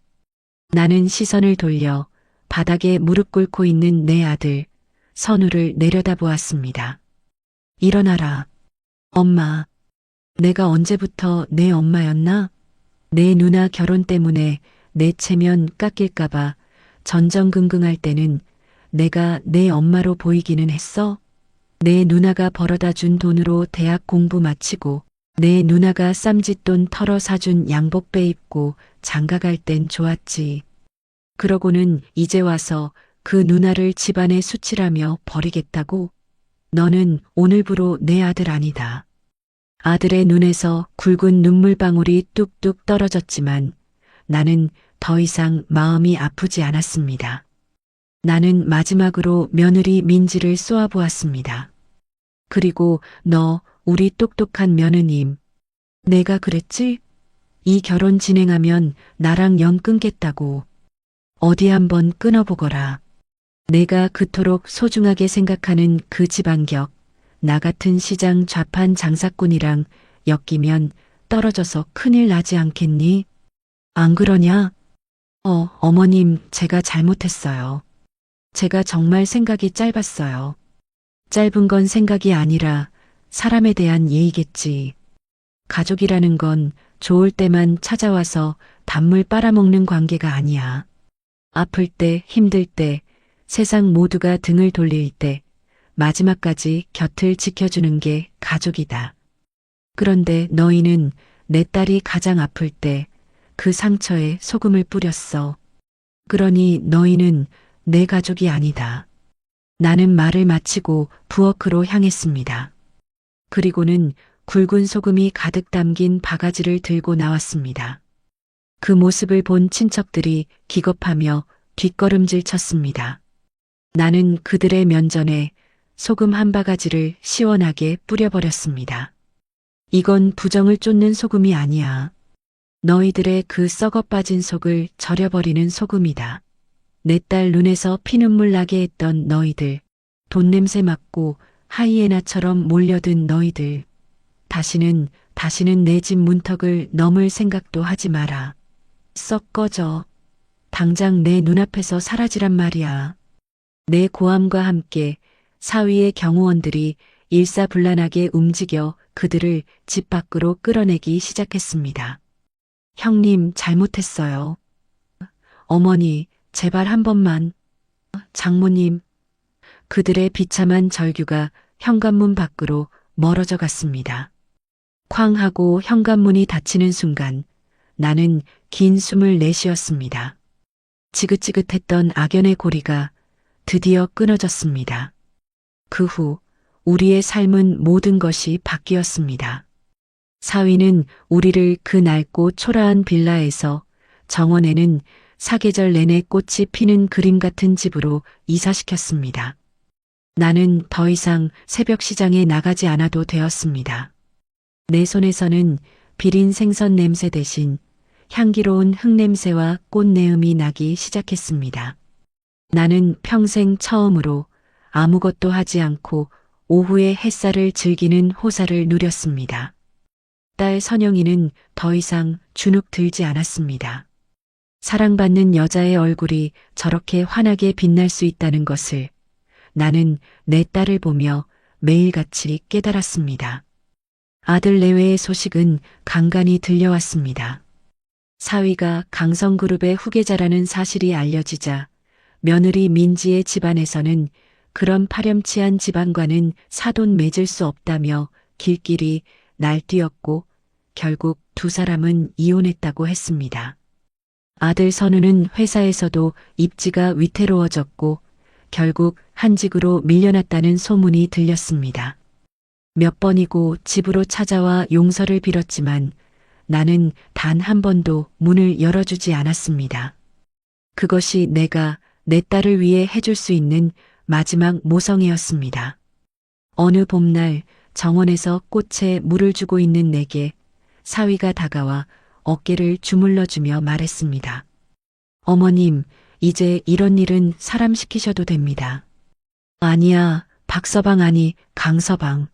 나는 시선을 돌려 바닥에 무릎 꿇고 있는 내 아들 선우를 내려다보았습니다. 일어나라. 엄마. 내가 언제부터 내 엄마였나? 내 누나 결혼 때문에 내 체면 깎일까봐 전전긍긍할 때는 내가 내 엄마로 보이기는 했어? 내 누나가 벌어다 준 돈으로 대학 공부 마치고 내 누나가 쌈짓돈 털어 사준 양복배 입고 장가갈 땐 좋았지. 그러고는 이제 와서 그 누나를 집안에 수치라며 버리겠다고? 너는 오늘부로 내 아들 아니다. 아들의 눈에서 굵은 눈물방울이 뚝뚝 떨어졌지만 나는 더 이상 마음이 아프지 않았습니다. 나는 마지막으로 며느리 민지를 쏘아보았습니다. 그리고 너, 우리 똑똑한 며느님. 내가 그랬지? 이 결혼 진행하면 나랑 연 끊겠다고. 어디 한번 끊어보거라. 내가 그토록 소중하게 생각하는 그 집안격, 나 같은 시장 좌판 장사꾼이랑 엮이면 떨어져서 큰일 나지 않겠니? 안 그러냐? 어머님, 제가 잘못했어요. 제가 정말 생각이 짧았어요. 짧은 건 생각이 아니라 사람에 대한 예의겠지. 가족이라는 건 좋을 때만 찾아와서 단물 빨아먹는 관계가 아니야. 아플 때, 힘들 때, 세상 모두가 등을 돌릴 때, 마지막까지 곁을 지켜주는 게 가족이다. 그런데 너희는 내 딸이 가장 아플 때 그 상처에 소금을 뿌렸어. 그러니 너희는 내 가족이 아니다. 나는 말을 마치고 부엌으로 향했습니다. 그리고는 굵은 소금이 가득 담긴 바가지를 들고 나왔습니다. 그 모습을 본 친척들이 기겁하며 뒷걸음질 쳤습니다. 나는 그들의 면전에 소금 한 바가지를 시원하게 뿌려버렸습니다. 이건 부정을 쫓는 소금이 아니야. 너희들의 그 썩어 빠진 속을 절여버리는 소금이다. 내 딸 눈에서 피눈물 나게 했던 너희들, 돈 냄새 맡고 하이에나처럼 몰려든 너희들. 다시는 내 집 문턱을 넘을 생각도 하지 마라. 썩 꺼져. 당장 내 눈앞에서 사라지란 말이야. 내 고함과 함께 사위의 경호원들이 일사불란하게 움직여 그들을 집 밖으로 끌어내기 시작했습니다. 형님, 잘못했어요. 어머니, 제발 한 번만. 장모님. 그들의 비참한 절규가 현관문 밖으로 멀어져 갔습니다. 쾅 하고 현관문이 닫히는 순간 나는 긴 숨을 내쉬었습니다. 지긋지긋했던 악연의 고리가 드디어 끊어졌습니다. 그 후 우리의 삶은 모든 것이 바뀌었습니다. 사위는 우리를 그 낡고 초라한 빌라에서, 정원에는 사계절 내내 꽃이 피는 그림 같은 집으로 이사시켰습니다. 나는 더 이상 새벽 시장에 나가지 않아도 되었습니다. 내 손에서는 비린 생선 냄새 대신 향기로운 흙냄새와 꽃내음이 나기 시작했습니다. 나는 평생 처음으로 아무것도 하지 않고 오후의 햇살을 즐기는 호사를 누렸습니다. 딸 선영이는 더 이상 주눅 들지 않았습니다. 사랑받는 여자의 얼굴이 저렇게 환하게 빛날 수 있다는 것을 나는 내 딸을 보며 매일같이 깨달았습니다. 아들 내외의 소식은 간간히 들려왔습니다. 사위가 강성그룹의 후계자라는 사실이 알려지자 며느리 민지의 집안에서는 그런 파렴치한 집안과는 사돈 맺을 수 없다며 길길이 날뛰었고 결국 두 사람은 이혼했다고 했습니다. 아들 선우는 회사에서도 입지가 위태로워졌고 결국 한직으로 밀려났다는 소문이 들렸습니다. 몇 번이고 집으로 찾아와 용서를 빌었지만 나는 단 한 번도 문을 열어주지 않았습니다. 그것이 내가 내 딸을 위해 해줄 수 있는 마지막 모성이었습니다. 어느 봄날 정원에서 꽃에 물을 주고 있는 내게 사위가 다가와 어깨를 주물러주며 말했습니다. 어머님, 이제 이런 일은 사람 시키셔도 됩니다. 아니야, 박서방 아니, 강서방.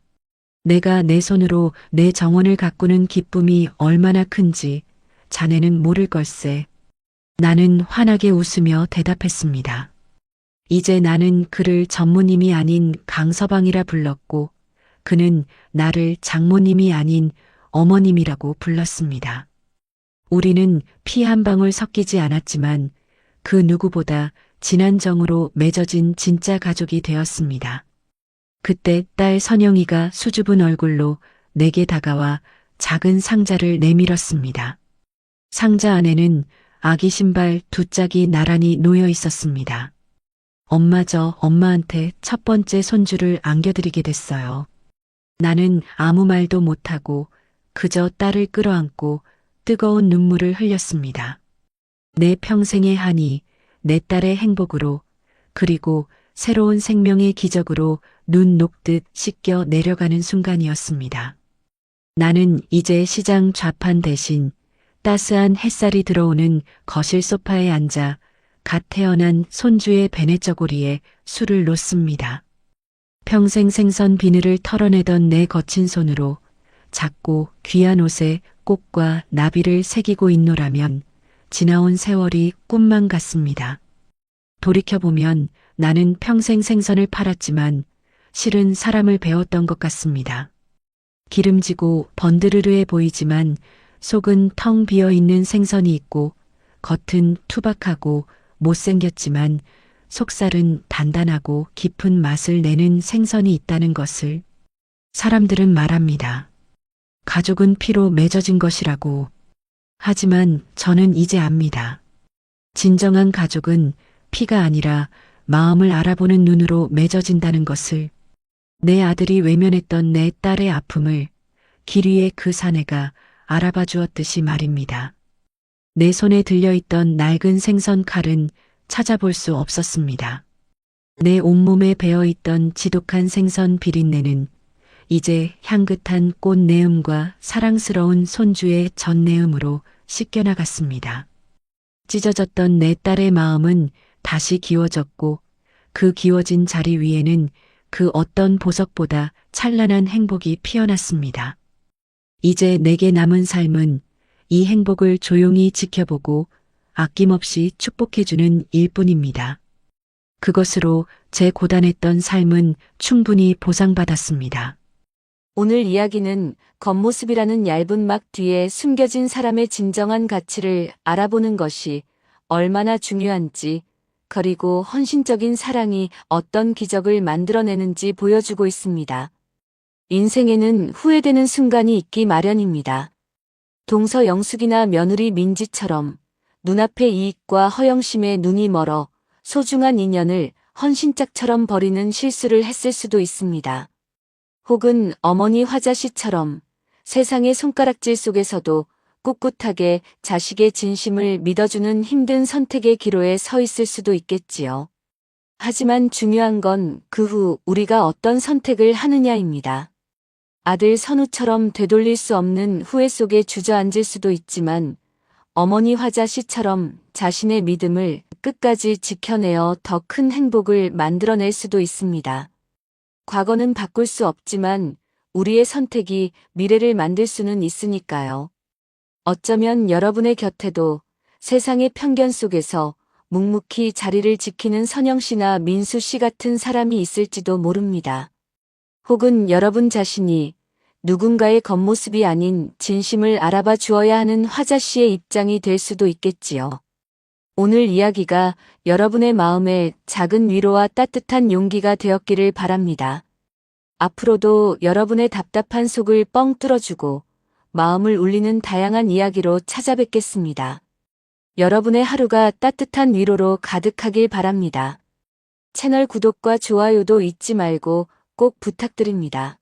내가 내 손으로 내 정원을 가꾸는 기쁨이 얼마나 큰지 자네는 모를 걸세. 나는 환하게 웃으며 대답했습니다. 이제 나는 그를 전무님이 아닌 강서방이라 불렀고 그는 나를 장모님이 아닌 어머님이라고 불렀습니다. 우리는 피 한 방울 섞이지 않았지만 그 누구보다 진한 정으로 맺어진 진짜 가족이 되었습니다. 그때 딸 선영이가 수줍은 얼굴로 내게 다가와 작은 상자를 내밀었습니다. 상자 안에는 아기 신발 2짝이 나란히 놓여 있었습니다. 엄마저 엄마한테 첫 번째 손주를 안겨드리게 됐어요. 나는 아무 말도 못하고 그저 딸을 끌어안고 뜨거운 눈물을 흘렸습니다. 내 평생의 한이 내 딸의 행복으로 그리고 새로운 생명의 기적으로 눈 녹듯 씻겨 내려가는 순간이었습니다. 나는 이제 시장 좌판 대신 따스한 햇살이 들어오는 거실 소파에 앉아 갓 태어난 손주의 베네저고리에 술을 놓습니다. 평생 생선 비늘을 털어내던 내 거친 손으로 작고 귀한 옷에 꽃과 나비를 새기고 있노라면 지나온 세월이 꿈만 같습니다. 돌이켜보면 나는 평생 생선을 팔았지만 실은 사람을 배웠던 것 같습니다. 기름지고 번드르르해 보이지만 속은 텅 비어 있는 생선이 있고 겉은 투박하고 못생겼지만 속살은 단단하고 깊은 맛을 내는 생선이 있다는 것을 사람들은 말합니다. 가족은 피로 맺어진 것이라고. 하지만 저는 이제 압니다. 진정한 가족은 피가 아니라 마음을 알아보는 눈으로 맺어진다는 것을. 내 아들이 외면했던 내 딸의 아픔을 길 위의 그 사내가 알아봐 주었듯이 말입니다. 내 손에 들려있던 낡은 생선 칼은 찾아볼 수 없었습니다. 내 온몸에 배어있던 지독한 생선 비린내는 이제 향긋한 꽃내음과 사랑스러운 손주의 젖내음으로 씻겨나갔습니다. 찢어졌던 내 딸의 마음은 다시 기워졌고 그 기워진 자리 위에는 그 어떤 보석보다 찬란한 행복이 피어났습니다. 이제 내게 남은 삶은 이 행복을 조용히 지켜보고 아낌없이 축복해주는 일뿐입니다. 그것으로 제 고단했던 삶은 충분히 보상받았습니다. 오늘 이야기는 겉모습이라는 얇은 막 뒤에 숨겨진 사람의 진정한 가치를 알아보는 것이 얼마나 중요한지, 그리고 헌신적인 사랑이 어떤 기적을 만들어내는지 보여주고 있습니다. 인생에는 후회되는 순간이 있기 마련입니다. 동서 영숙이나 며느리 민지처럼 눈앞의 이익과 허영심에 눈이 멀어 소중한 인연을 헌신짝처럼 버리는 실수를 했을 수도 있습니다. 혹은 어머니 화자 씨처럼 세상의 손가락질 속에서도 꿋꿋하게 자식의 진심을 믿어주는 힘든 선택의 기로에 서 있을 수도 있겠지요. 하지만 중요한 건 그 후 우리가 어떤 선택을 하느냐입니다. 아들 선우처럼 되돌릴 수 없는 후회 속에 주저앉을 수도 있지만 어머니 화자 씨처럼 자신의 믿음을 끝까지 지켜내어 더 큰 행복을 만들어낼 수도 있습니다. 과거는 바꿀 수 없지만 우리의 선택이 미래를 만들 수는 있으니까요. 어쩌면 여러분의 곁에도 세상의 편견 속에서 묵묵히 자리를 지키는 선영 씨나 민수 씨 같은 사람이 있을지도 모릅니다. 혹은 여러분 자신이 누군가의 겉모습이 아닌 진심을 알아봐 주어야 하는 화자 씨의 입장이 될 수도 있겠지요. 오늘 이야기가 여러분의 마음에 작은 위로와 따뜻한 용기가 되었기를 바랍니다. 앞으로도 여러분의 답답한 속을 뻥 뚫어주고 마음을 울리는 다양한 이야기로 찾아뵙겠습니다. 여러분의 하루가 따뜻한 위로로 가득하길 바랍니다. 채널 구독과 좋아요도 잊지 말고 꼭 부탁드립니다.